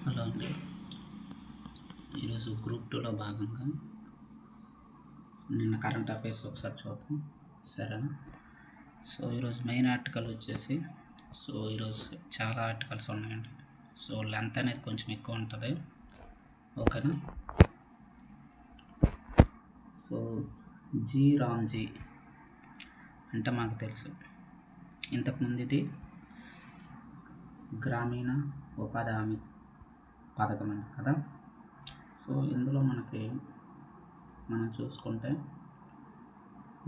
Hello అండి. ఈరోజు group 2లో భాగంగా నిన్న కరెంట్ అఫైర్స్ ఒకసారి చూద్దాం, సరేనా? సో ఈరోజు మెయిన్ ఆర్టికల్ వచ్చేసి, ఈరోజు చాలా ఆర్టికల్స్ ఉన్నాయండి. సో లెంత్ అనేది కొంచెం ఎక్కువ ఉంటుంది, ఓకేనా? సో జీ రామ్జీ అంటే మాకు తెలుసు, ఇంతకుముందు ఇది గ్రామీణ ఉపాధి హామీ పథకం అండి కదా. సో ఇందులో మనం చూసుకుంటే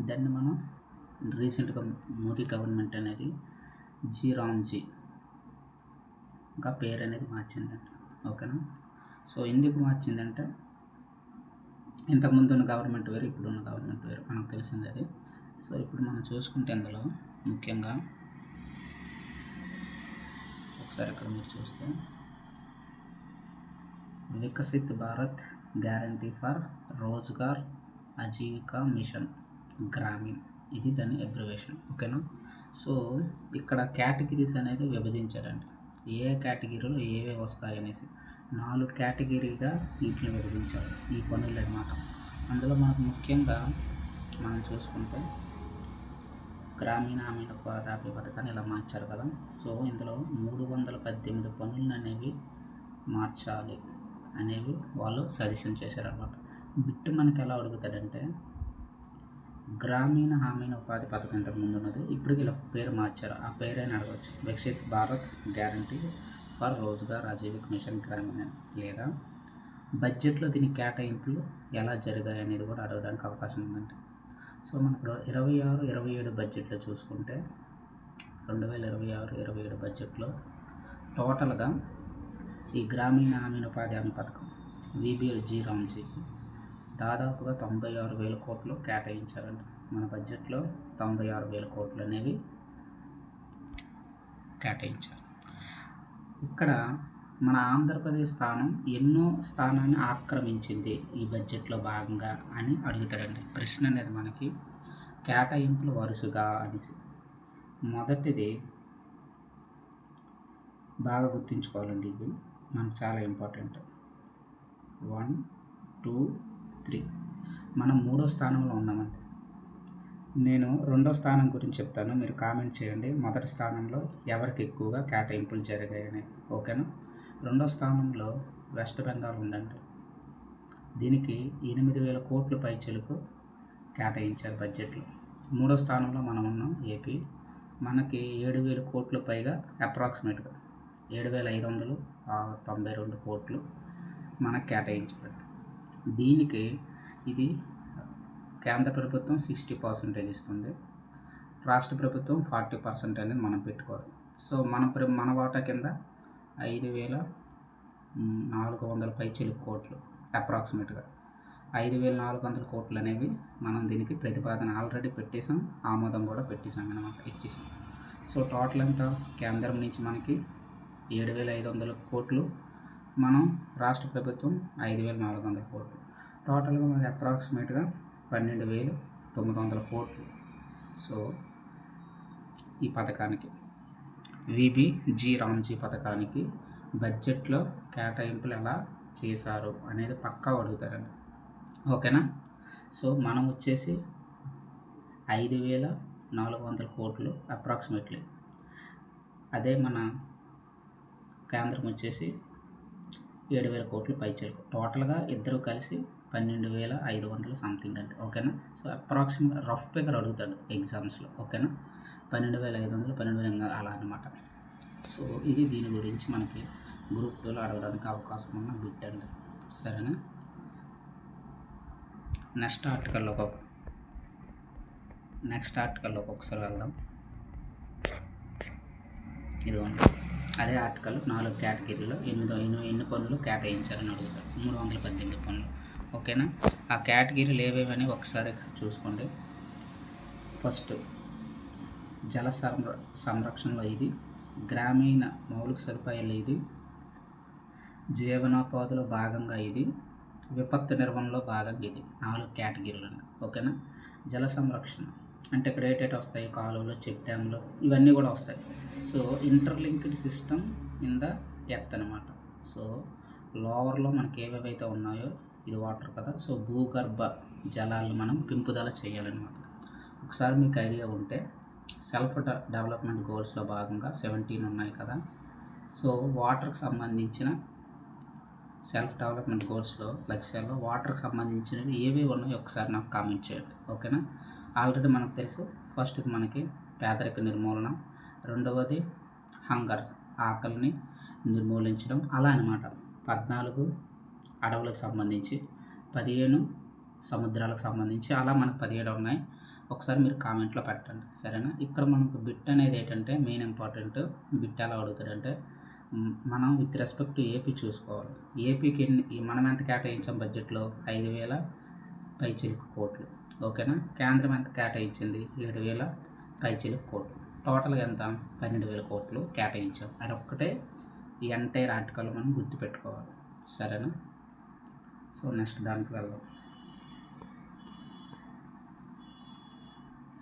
దాన్ని మనం రీసెంట్గా మోదీ గవర్నమెంట్ అనేది జీ రామ్జీగా పేరు అనేది మార్చిందంట, ఓకేనా? సో ఎందుకు మార్చిందంటే, ఇంతకుముందు ఉన్న గవర్నమెంట్ వేరు, ఇప్పుడున్న గవర్నమెంట్ వేరు, మనకు తెలిసింది అది. సో ఇప్పుడు మనం చూసుకుంటే ఇందులో ముఖ్యంగా ఒకసారి ఇక్కడ మీరు చూస్తే Viksit Bharat guarantee for Rozgar Ajeevika mission Gramin, ఇది దాని అబ్రివేషన్, ఓకేనా? సో ఇక్కడ కేటగిరీస్ అనేది విభజించారండి, ఏ కేటగిరీలో ఏవే వస్తాయి అనేసి 4 కేటగిరీగా వీటిని విభజించారు ఈ పనులు అన్నమాట. అందులో మనకు ముఖ్యంగా మనం చూసుకుంటే గ్రామీణ హామీ ఉపాధి పథకాన్ని ఇలా మార్చారు కదా. సో ఇందులో 318 పనులు అనేవి మార్చాలి అనేవి వాళ్ళు సజెషన్ చేశారనమాట. బిట్ మనకి ఎలా అడుగుతాడంటే, గ్రామీణ హామీ ఉపాధి పథకం ఇంతకు ముందు ఉన్నది, ఇప్పుడు ఇలా పేరు మార్చారు, ఆ పేరైనా అడగవచ్చు, Viksit Bharat guarantee for Rozgar Ajeevika mission Gramin, లేదా బడ్జెట్లో దీని కేటాయింపులు ఎలా జరిగాయి అనేది కూడా అడగడానికి అవకాశం ఉందండి. సో మనకు 26-27 బడ్జెట్లో చూసుకుంటే 2026-27 బడ్జెట్లో టోటల్గా ఈ గ్రామీణ హామీ ఉపాధి హామీ పథకం జీ రామ్జీకి దాదాపుగా 96,000 కోట్లు కేటాయించారండి. మన బడ్జెట్లో 96,000 కోట్లు అనేవి కేటాయించారు. ఇక్కడ మన ఆంధ్రప్రదేశ్ స్థానం ఎన్నో స్థానాన్ని ఆక్రమించింది ఈ బడ్జెట్లో భాగంగా అని అడుగుతాడండి. ప్రశ్న అనేది మనకి కేటాయింపులు వరుసగా అనేసి, మొదటిది బాగా గుర్తుంచుకోవాలండి, ఇవి మనకు చాలా ఇంపార్టెంట్. 1, 2, 3 మనం 3వ స్థానంలో ఉన్నామండి. నేను 2వ స్థానం గురించి చెప్తాను, మీరు కామెంట్ చేయండి మొదటి స్థానంలో ఎవరికి ఎక్కువగా కేటాయింపులు జరిగాయని, ఓకేనా? 2వ స్థానంలో వెస్ట్ బెంగాల్ ఉందండి, దీనికి 8,000 కోట్ల పైచిలకు కేటాయించారు బడ్జెట్లో. 3వ స్థానంలో మనం ఉన్నాం ఏపీ, మనకి 7,000 కోట్ల పైగా, అప్రాక్సిమేట్గా 7,592 కోట్లు మనకు కేటాయించారు. దీనికి ఇది కేంద్ర ప్రభుత్వం 60% ఇస్తుంది, రాష్ట్ర ప్రభుత్వం 40% అనేది మనం పెట్టుకోవాలి. సో మన వాటా కింద 5,400 పైచిలకు కోట్లు, అప్రాక్సిమేట్గా 5,400 కోట్లు అనేవి మనం దీనికి ప్రతిపాదన ఆల్రెడీ పెట్టేసాం, ఆమోదం కూడా పెట్టేసాం అనమాట, ఇచ్చేసాం. సో టోటల్ అంతా కేంద్రం నుంచి మనకి 7,500 కోట్లు, మనం రాష్ట్ర ప్రభుత్వం 5,400 కోట్లు, టోటల్గా మనకి అప్రాక్సిమేట్గా 12,900 కోట్లు. సో ఈ పథకానికి జీ రామ్జీ పథకానికి బడ్జెట్లో కేటాయింపులు ఎలా చేశారు అనేది పక్కా అడుగుతారండి, ఓకేనా? సో మనం వచ్చేసి 5,400 కోట్లు అప్రాక్సిమేట్లీ, అదే మన కేంద్రం వచ్చేసి 7,000 కోట్లు పైచలకు, టోటల్గా ఇద్దరు కలిసి 12,500 సంథింగ్ అండి, ఓకేనా? సో అప్రాక్సిమేట్ రఫ్ ఫిగర్ అడుగుతాడు ఎగ్జామ్స్లో, ఓకేనా? 12,500, 12,000 అలా అనమాట. సో ఇది దీని గురించి మనకి గ్రూప్ 2లో అడగడానికి అవకాశం ఉన్న బిట్ అండి, సరేనా? నెక్స్ట్ ఆర్టికల్లోకి ఒకసారి వెళ్దాం. ఇదిగోండి, అదే ఆర్టికల్ 4 కేటగిరీలో ఎన్ని పనులు కేటాయించారని అడుగుతారు, 318 పనులు, ఓకేనా? ఆ కేటగిరీలు ఏవేవని ఒకసారి చూసుకోండి. ఫస్ట్ జల సంరక్షణలో ఇది, గ్రామీణ మౌలిక సదుపాయాలు ఇది, జీవనోపాధిలో భాగంగా ఇది, విపత్తు నిర్వహణలో భాగంగా ఇది, 4 కేటగిరీలు అండి, ఓకేనా? జల సంరక్షణ అంటే ఇక్కడ ఏటేటి వస్తాయి, కాలువలు, చెక్ డ్యామ్లు, ఇవన్నీ కూడా వస్తాయి. So interlinked system in the earth అనమాట. సో లోవర్లో మనకి ఏవేవైతే ఉన్నాయో ఇది వాటర్ కదా, సో భూగర్భ జలాలను మనం పెంపుదల చేయాలన్నమాట. ఒకసారి మీకు ఐడియా ఉంటే సెల్ఫ్ డెవలప్మెంట్ గోల్స్లో భాగంగా 17 ఉన్నాయి కదా, సో వాటర్కి సంబంధించిన సెల్ఫ్ డెవలప్మెంట్ గోల్స్లో లక్ష్యాల్లో వాటర్కి సంబంధించినవి ఏవేవి ఉన్నాయో ఒకసారి నాకు కామెంట్ చేయండి, ఓకేనా. ఆల్రెడీ మనకు తెలుసు, ఫస్ట్ ఇది మనకి పేదరిక నిర్మూలన, రెండవది హంగర్ ఆకలిని నిర్మూలించడం, అలా అనమాట. 14 అడవులకు సంబంధించి, 15 సముద్రాలకు సంబంధించి, అలా మనకు 17 ఉన్నాయి. ఒకసారి మీరు కామెంట్లో పెట్టండి, సరేనా. ఇక్కడ మనకు బిట్ అనేది ఏంటంటే మెయిన్ ఇంపార్టెంట్. బిట్ ఎలా అడుగుతాడంటే మనం విత్ రెస్పెక్ట్ ఏపీ చూసుకోవాలి. ఏపీకి మనం ఎంత కేటాయించాం బడ్జెట్లో 5,000 పైచిలుకు కోట్లు, ఓకేనా. కేంద్రం ఎంత కేటాయించింది 7,000 పైచిలుకు కోట్లు, టోటల్గా ఎంత 12,000 కోట్లు కేటాయించాం. అదొక్కటే ఈ ఎంటైర్ ఆర్టికల్ మనం గుర్తుపెట్టుకోవాలి, సరేనా. సో నెక్స్ట్ దానికి వెళ్దాం.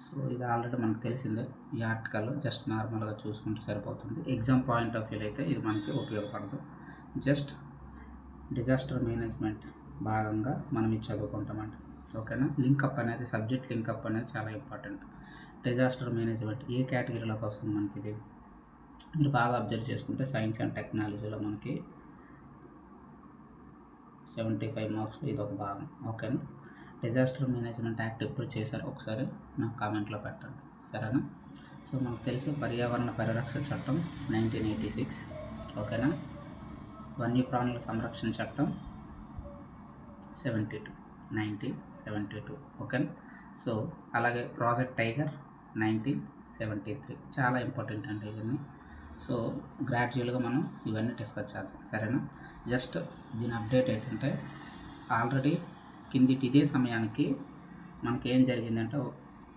సో ఇది ఆల్రెడీ మనకు తెలిసిందే, ఈ ఆర్టికల్ జస్ట్ నార్మల్గా చూసుకుంటే సరిపోతుంది. ఎగ్జామ్ పాయింట్ ఆఫ్ వ్యూలో అయితే ఇది మనకి ఉపయోగపడదు. జస్ట్ డిజాస్టర్ మేనేజ్మెంట్ భాగంగా మనం ఇది చదువుకుంటామంట, ఓకేనా. లింకప్ అనేది, సబ్జెక్ట్ లింకప్ అనేది చాలా ఇంపార్టెంట్. డిజాస్టర్ మేనేజ్మెంట్ ఏ కేటగిరీలోకి వస్తుంది మనకి ఇది? మీరు బాగా అబ్జర్వ్ చేసుకుంటే సైన్స్ అండ్ టెక్నాలజీలో మనకి 75 మార్క్స్ ఇది ఒక భాగం, ఓకేనా. డిజాస్టర్ మేనేజ్మెంట్ యాక్ట్ ఎప్పుడు చేశారో ఒకసారి నాకు కామెంట్లో పెట్టండి, సరేనా. సో మనకు తెలుసు పర్యావరణ పరిరక్షణ చట్టం 1986, ఓకేనా. వన్యప్రాణుల సంరక్షణ చట్టం 1972, ఓకేనా. సో అలాగే ప్రాజెక్ట్ టైగర్ 1973, చాలా ఇంపార్టెంట్ అంటే ఇవన్నీ. సో గ్రాడ్యువల్గా మనం ఇవన్నీ డిస్కస్ చేద్దాం, సరేనా. జస్ట్ దీని అప్డేట్ ఏంటంటే ఆల్రెడీ కిందిటి ఇదే సమయానికి మనకి ఏం జరిగిందంటే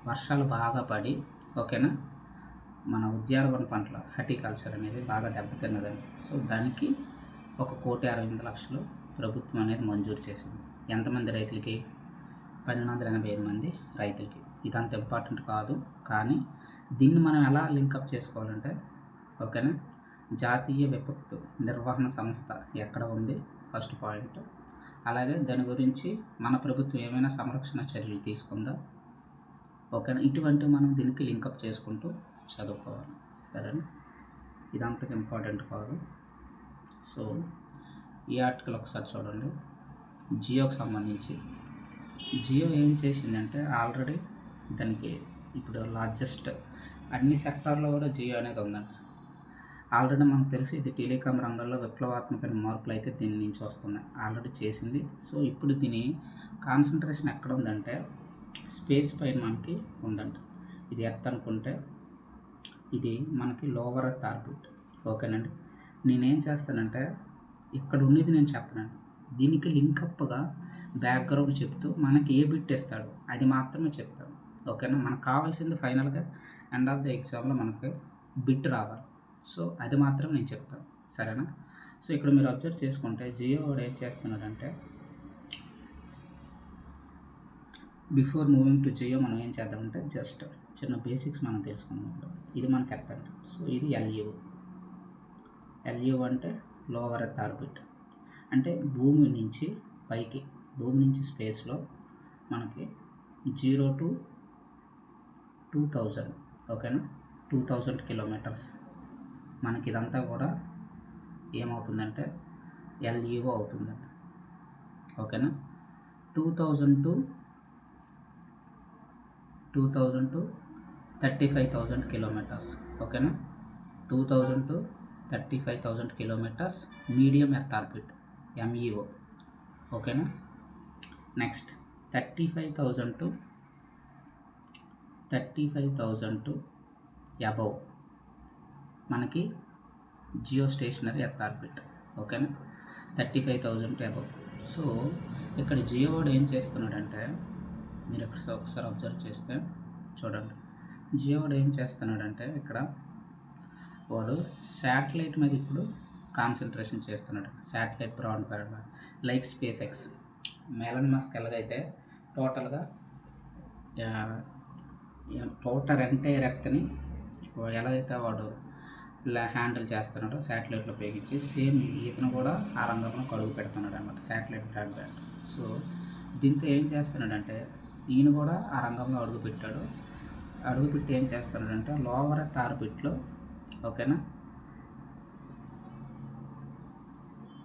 వర్షాలు బాగా పడి, ఓకేనా, మన ఉద్యానవన పంటల హార్టికల్చర్ అనేది బాగా దెబ్బతిన్నదండి. సో దానికి 1,68,00,000 ప్రభుత్వం అనేది మంజూరు చేసింది. ఎంతమంది రైతులకి? 1,285 మంది రైతులకి. ఇదంత ఇంపార్టెంట్ కాదు, కానీ దీన్ని మనం ఎలా లింకప్ చేసుకోవాలంటే, ఓకేనా, జాతీయ విపత్తు నిర్వహణ సంస్థ ఎక్కడ ఉంది ఫస్ట్ పాయింట్. అలాగే దాని గురించి మన ప్రభుత్వం ఏమైనా సంరక్షణ చర్యలు తీసుకుందా, ఓకేనా. ఇటువంటి మనం దీనికి లింకప్ చేసుకుంటూ చదువుకోవాలి, సరేనా. ఇదంతకు ఇంపార్టెంట్ కాదు. సో ఈ ఆర్టికల్ ఒకసారి చూడండి. జియోకి సంబంధించి జియో ఏం చేసిందంటే ఆల్రెడీ దానికి ఇప్పుడు లార్జెస్ట్ అన్ని సెక్టార్లో కూడా జియో అనేది ఉందంట. ఆల్రెడీ మనకు తెలిసి ఇది టెలికాం రంగంలో విప్లవాత్మకమైన మార్పులు అయితే దీని నుంచి వస్తున్నాయి, ఆల్రెడీ చేసింది. సో ఇప్పుడు దీని కాన్సన్ట్రేషన్ ఎక్కడ ఉందంటే స్పేస్ పైన మనకి ఉందంట. ఇది ఎర్త్ అనుకుంటే ఇది మనకి లోవర్ ఎర్త్ ఆర్బిట్, ఓకేనండి. నేనేం చేస్తానంటే ఇక్కడ ఉన్నది నేను చెప్పనండి, దీనికి లింకప్గా బ్యాక్గ్రౌండ్ చెప్తూ మనకి ఏ బిట్ ఇస్తాడు అది మాత్రమే చెప్తాను, ఓకేనా. మనకు కావాల్సింది ఫైనల్గా ఎండ్ ఆఫ్ ద ఎగ్జామ్లో మనకి బిట్ రావాలి. సో అది మాత్రం నేను చెప్తాను, సరేనా. సో ఇక్కడ మీరు అబ్జర్వ్ చేసుకుంటే జియో వాడు ఏం చేస్తున్నాడంటే బిఫోర్ మూవింగ్ టు జియో మనం ఏం చేద్దామంటే జస్ట్ చిన్న బేసిక్స్ మనం తెలుసుకున్నాం. ఇది మనకి ఎర్త్ అంట. సో ఇది ఎల్యూ అంటే లోవర్ ఎర్త్ ఆర్బిట్, అంటే భూమి నుంచి పైకి, భూమి నుంచి స్పేస్లో మనకి 0 to 2,000, ఓకేనా, 2,000 కిలోమీటర్స్ మనకి ఇదంతా కూడా ఏమవుతుందంటే ఎల్ఈఓ అవుతుందండి, ఓకేనా. 2,000 to 35,000 కిలోమీటర్స్, ఓకేనా. 2,000 to 35,000 kilometres medium earth orbit MEO, ఓకేనా. నెక్స్ట్ 35,000 to అబవ్ మనకి జియో స్టేషనరీ ఎర్త్ ఆర్బిట్, ఓకేనా. 35,000 to అబవ్. సో ఇక్కడ జియో వాడు ఏం చేస్తున్నాడంటే మీరు ఇక్కడ ఒకసారి అబ్జర్వ్ చేస్తే చూడండి, జియో వాడు ఏం చేస్తున్నాడంటే ఇక్కడ వాడు శాటిలైట్ మీద ఇప్పుడు కాన్సన్ట్రేషన్ చేస్తున్నాడు. Satellite broadband like space X, Elon Musk ఎలాగైతే టోటల్గా ఎంటైర్ ఎర్త్ని ఎలాగైతే వాడు హ్యాండిల్ చేస్తున్నాడు శాటిలైట్లో ఉపయోగించి. సేమ్ ఇతను కూడా ఆ రంగంలో అడుగు పెడుతున్నాడు అనమాట, శాటిలైట్ బ్రాడ్బ్యాండ్. సో దీంతో ఏం చేస్తున్నాడంటే ఈయన కూడా ఆ రంగంలో అడుగుపెట్టి ఏం చేస్తున్నాడంటే లోవర్ ఎర్త్ ఆర్బిట్లో ఓకేనా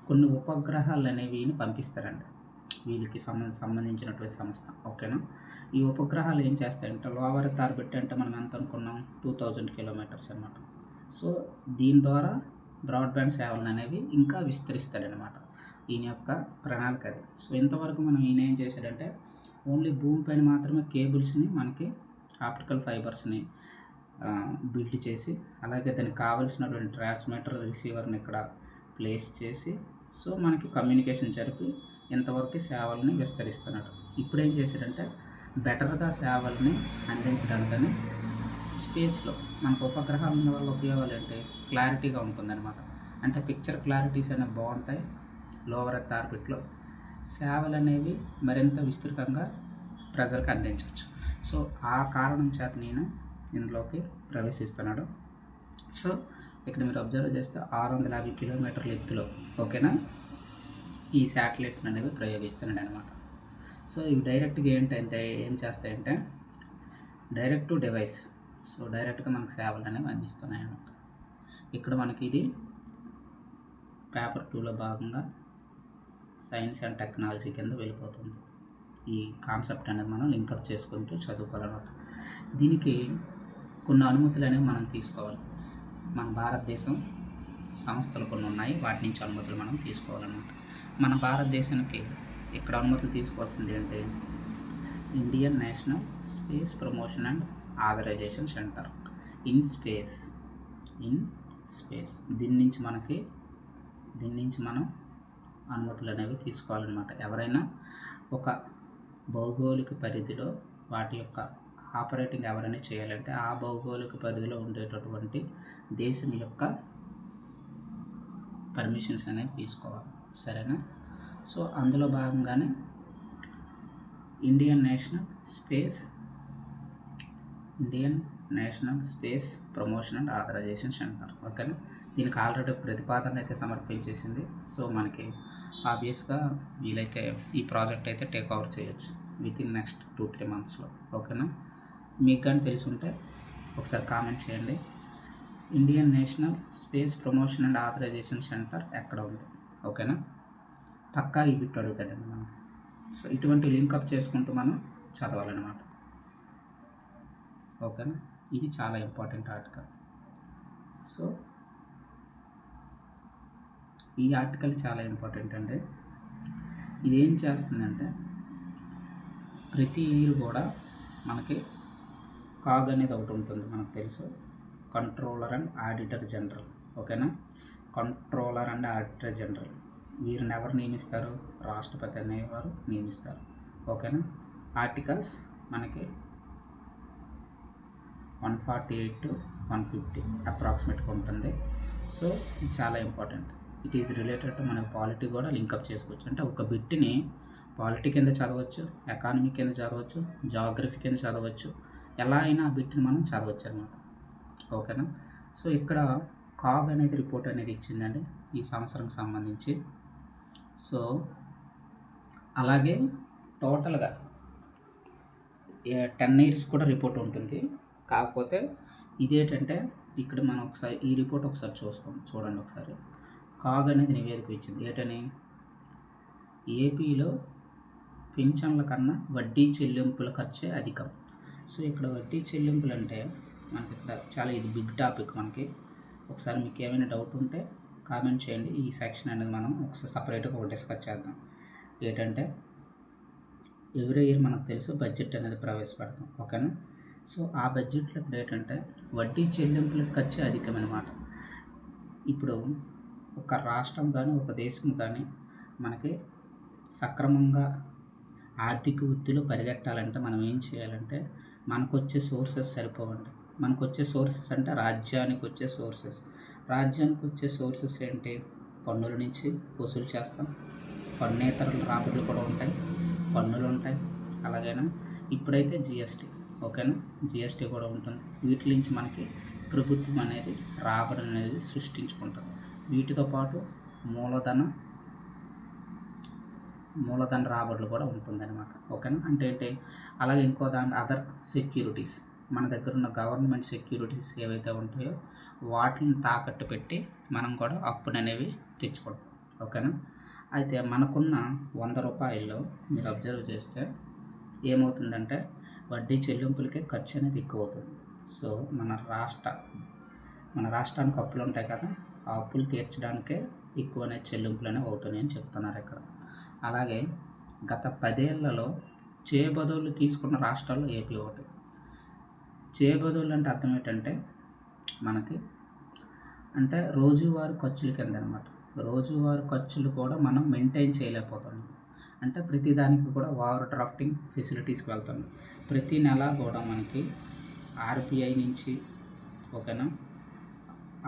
కొన్ని ఉపగ్రహాలు అనేవి పంపిస్తారండి వీళ్ళకి సంబంధించినటువంటి సంస్థ. ఓకేనా ఈ ఉపగ్రహాలు ఏం చేస్తాయంటే లోవర్ ఎర్త్ ఆర్బిట్ అంటే మనం ఎంత అనుకున్నాం 2000 కిలోమీటర్స్ అనమాట. సో దీని ద్వారా బ్రాడ్బ్యాండ్ సేవలు అనేవి ఇంకా విస్తరిస్తాడనమాట. ఈయన యొక్క ప్రణాళిక అది. సో ఇంతవరకు ఈయన ఏం చేశాడంటే ఓన్లీ భూమి పైన మాత్రమే కేబుల్స్ని మనకి ఆప్టికల్ ఫైబర్స్ని బిల్డ్ చేసి అలాగే దానికి కావలసినటువంటి ట్రాన్స్మిటర్ రిసీవర్ని ఇక్కడ ప్లేస్ చేసి సో మనకి కమ్యూనికేషన్ జరిపి ఇంతవరకు సేవల్ని విస్తరిస్తున్నాడు. ఇప్పుడు ఏం చేశాడంటే బెటర్గా సేవల్ని అందించడానికని స్పేస్లో మనకు ఉపగ్రహాలు ఉన్న వల్ల ఉపయోగాలు అంటే క్లారిటీగా ఉంటుందన్నమాట. అంటే పిక్చర్ క్లారిటీస్ అనేవి బాగుంటాయి. లోవర్ ఎర్త్ ఆర్బిట్లో సేవలు అనేవి మరింత విస్తృతంగా ప్రజలకు అందించవచ్చు. సో ఆ కారణం చేత నేను ఇందులోకి ప్రవేశిస్తున్నాడు. సో ఇక్కడ మీరు అబ్జర్వ్ చేస్తే 650 కిలోమీటర్ల ఎత్తులో ఓకేనా ఈ శాటిలైట్స్ అనేవి ప్రయోగిస్తున్నాడు అనమాట. సో ఇవి డైరెక్ట్గా ఏం చేస్తాయంటే డైరెక్ట్ టు డివైస్. సో డైరెక్ట్గా మనకు సేవలు అనేవి అందిస్తున్నాయి అన్నమాట. ఇక్కడ మనకి ఇది పేపర్ 2లో భాగంగా సైన్స్ అండ్ టెక్నాలజీ కింద వెళ్ళిపోతుంది. ఈ కాన్సెప్ట్ అనేది మనం లింకప్ చేసుకుంటూ చదువుకోవాలన్నమాట. దీనికి కొన్ని అనుమతులు అనేవి మనం తీసుకోవాలి. మన భారతదేశం సంస్థలు కొన్ని ఉన్నాయి, వాటి నుంచి అనుమతులు మనం తీసుకోవాలన్నమాట. మన భారతదేశానికి ఇక్కడ అనుమతులు తీసుకోవాల్సింది ఏంటి Indian national space promotion and authorisation centre IN space. దీని నుంచి మనం అనుమతులు అనేవి తీసుకోవాలన్నమాట. ఎవరైనా ఒక భౌగోళిక పరిధిలో వాటి యొక్క ఆపరేటింగ్ ఎవరైనా చేయాలంటే ఆ భౌగోళిక పరిధిలో ఉండేటటువంటి దేశం యొక్క పర్మిషన్స్ అనేవి తీసుకోవాలి, సరేనా. సో అందులో భాగంగానే Indian national space promotion and authorisation centre ఓకేనా. దీనికి ఆల్రెడీ ప్రతిపాదన అయితే సమర్పించేసింది. సో మనకి ఆబ్వియస్గా వీలైతే ఈ ప్రాజెక్ట్ అయితే టేక్ ఓవర్ చేయొచ్చు వితిన్ నెక్స్ట్ 2-3 మంత్స్లో ఓకేనా. మీకు కానీ తెలిసి ఉంటే ఒకసారి కామెంట్ చేయండి. Indian national space promotion and authorisation centre ఎక్కడ ఉంది ఓకేనా. పక్కా ఈ బిట్ అడుగుతాడండి మనం. సో ఇటువంటి లింకప్ చేసుకుంటూ మనం చదవాలన్నమాట ఓకేనా. ఇది చాలా ఇంపార్టెంట్ ఆర్టికల్. సో ఈ ఆర్టికల్ చాలా ఇంపార్టెంట్ అండి. ఇదేం చేస్తుందంటే ప్రతి ఇయర్ కూడా మనకి కాగ్ అనేది ఒకటి ఉంటుంది, మనకు తెలుసు, కంట్రోలర్ అండ్ ఆడిటర్ జనరల్ ఓకేనా. కంట్రోలర్ అండ్ ఆడిటర్ జనరల్ వీరిని ఎవరు నియమిస్తారు, రాష్ట్రపతి అనేవారు నియమిస్తారు ఓకేనా. ఆర్టికల్స్ మనకి 148 to 150 అప్రాక్సిమేట్గా ఉంటుంది. సో ఇది చాలా important. It is related to మనకి పాలిటీ కూడా లింకప్ చేసుకోవచ్చు. అంటే ఒక బిట్ని పాలిటీ కింద చదవచ్చు, ఎకానమీ కింద చదవచ్చు, జాగ్రఫీ కింద చదవచ్చు, ఎలా అయినా ఆ బిట్ని మనం చదవచ్చు అనమాట ఓకేనా. సో ఇక్కడ కాగ్ అనేది రిపోర్ట్ అనేది ఇచ్చిందండి ఈ సంవత్సరానికి సంబంధించి. సో అలాగే టోటల్గా 10 years కూడా రిపోర్ట్ ఉంటుంది. కాకపోతే ఇదేంటంటే ఇక్కడ మనం ఒకసారి ఈ రిపోర్ట్ ఒకసారి చూడండి ఒకసారి. కాగ్ అనేది నివేదిక ఇచ్చింది ఏంటని ఏపీలో పింఛన్ల కన్నా వడ్డీ చెల్లింపుల ఖర్చే అధికం. సో ఇక్కడ వడ్డీ చెల్లింపులు అంటే మనకి ఇక్కడ చాలా ఇది బిగ్ టాపిక్ మనకి. ఒకసారి మీకు ఏమైనా డౌట్ ఉంటే కామెంట్ చేయండి. ఈ సెక్షన్ అనేది మనం ఒకసారి సపరేట్గా ఒక డిస్కస్ చేద్దాం. ఏంటంటే ఎవ్రీ ఇయర్ మనకు తెలుసు బడ్జెట్ అనేది ప్రవేశపెడతాం ఓకేనా. సో ఆ బడ్జెట్లో ఇప్పుడు ఏంటంటే వడ్డీ చెల్లింపుల ఖర్చు అధికమన్నమాట. ఇప్పుడు ఒక రాష్ట్రం కానీ ఒక దేశం కానీ మనకి సక్రమంగా ఆర్థిక వృద్ధిలో పరిగెట్టాలంటే మనం ఏం చేయాలంటే మనకు వచ్చే సోర్సెస్ సరిపోవండి. మనకు వచ్చే సోర్సెస్ అంటే రాజ్యానికి వచ్చే సోర్సెస్ ఏంటి, పన్నుల నుంచి వసూలు చేస్తాం, పన్నేతర రాబడులు కూడా ఉంటాయి, పన్నులు ఉంటాయి, అలాగైనా ఇప్పుడైతే జిఎస్టీ ఓకేనా, జిఎస్టీ కూడా ఉంటుంది. వీటి నుంచి మనకి ప్రభుత్వం అనేది రాబడి అనేది సృష్టించుకుంటుంది. వీటితో పాటు మూలధన రాబడులు కూడా ఉంటుందన్నమాట. ఓకేనా. అంటే ఏంటి, అలాగే ఇంకో దాని అదర్ సెక్యూరిటీస్, మన దగ్గర ఉన్న గవర్నమెంట్ సెక్యూరిటీస్ ఏవైతే ఉంటాయో వాటిని తాకట్టు పెట్టి మనం కూడా అప్పులు అనేవి తెచ్చుకుంటాం. ఓకేనా. అయితే మనకున్న 100 రూపాయల్లో మీరు అబ్జర్వ్ చేస్తే ఏమవుతుందంటే వడ్డీ చెల్లింపులకే ఖర్చు అనేది ఎక్కువ అవుతుంది. సో మన రాష్ట్రానికి అప్పులు ఉంటాయి కదా, ఆ అప్పులు తీర్చడానికే ఎక్కువ అనేది చెల్లింపులు అనేవి అవుతున్నాయి అని చెప్తున్నారు ఇక్కడ. అలాగే గత 10 ఏళ్లలో చేయబదులు తీసుకున్న రాష్ట్రాల్లో ఏపీ ఒకటి. చేయబదులు అంటే అర్థం ఏంటంటే మనకి అంటే రోజువారీ ఖర్చుల కింద అనమాట. రోజువారీ ఖర్చులు కూడా మనం మెయింటైన్ చేయలేకపోతున్నాం. అంటే ప్రతిదానికి కూడా ఓవర్ డ్రాఫ్టింగ్ ఫెసిలిటీస్కి వెళ్తున్నాం. ప్రతి నెల కూడా మనకి ఆర్బీఐ నుంచి, ఓకేనా,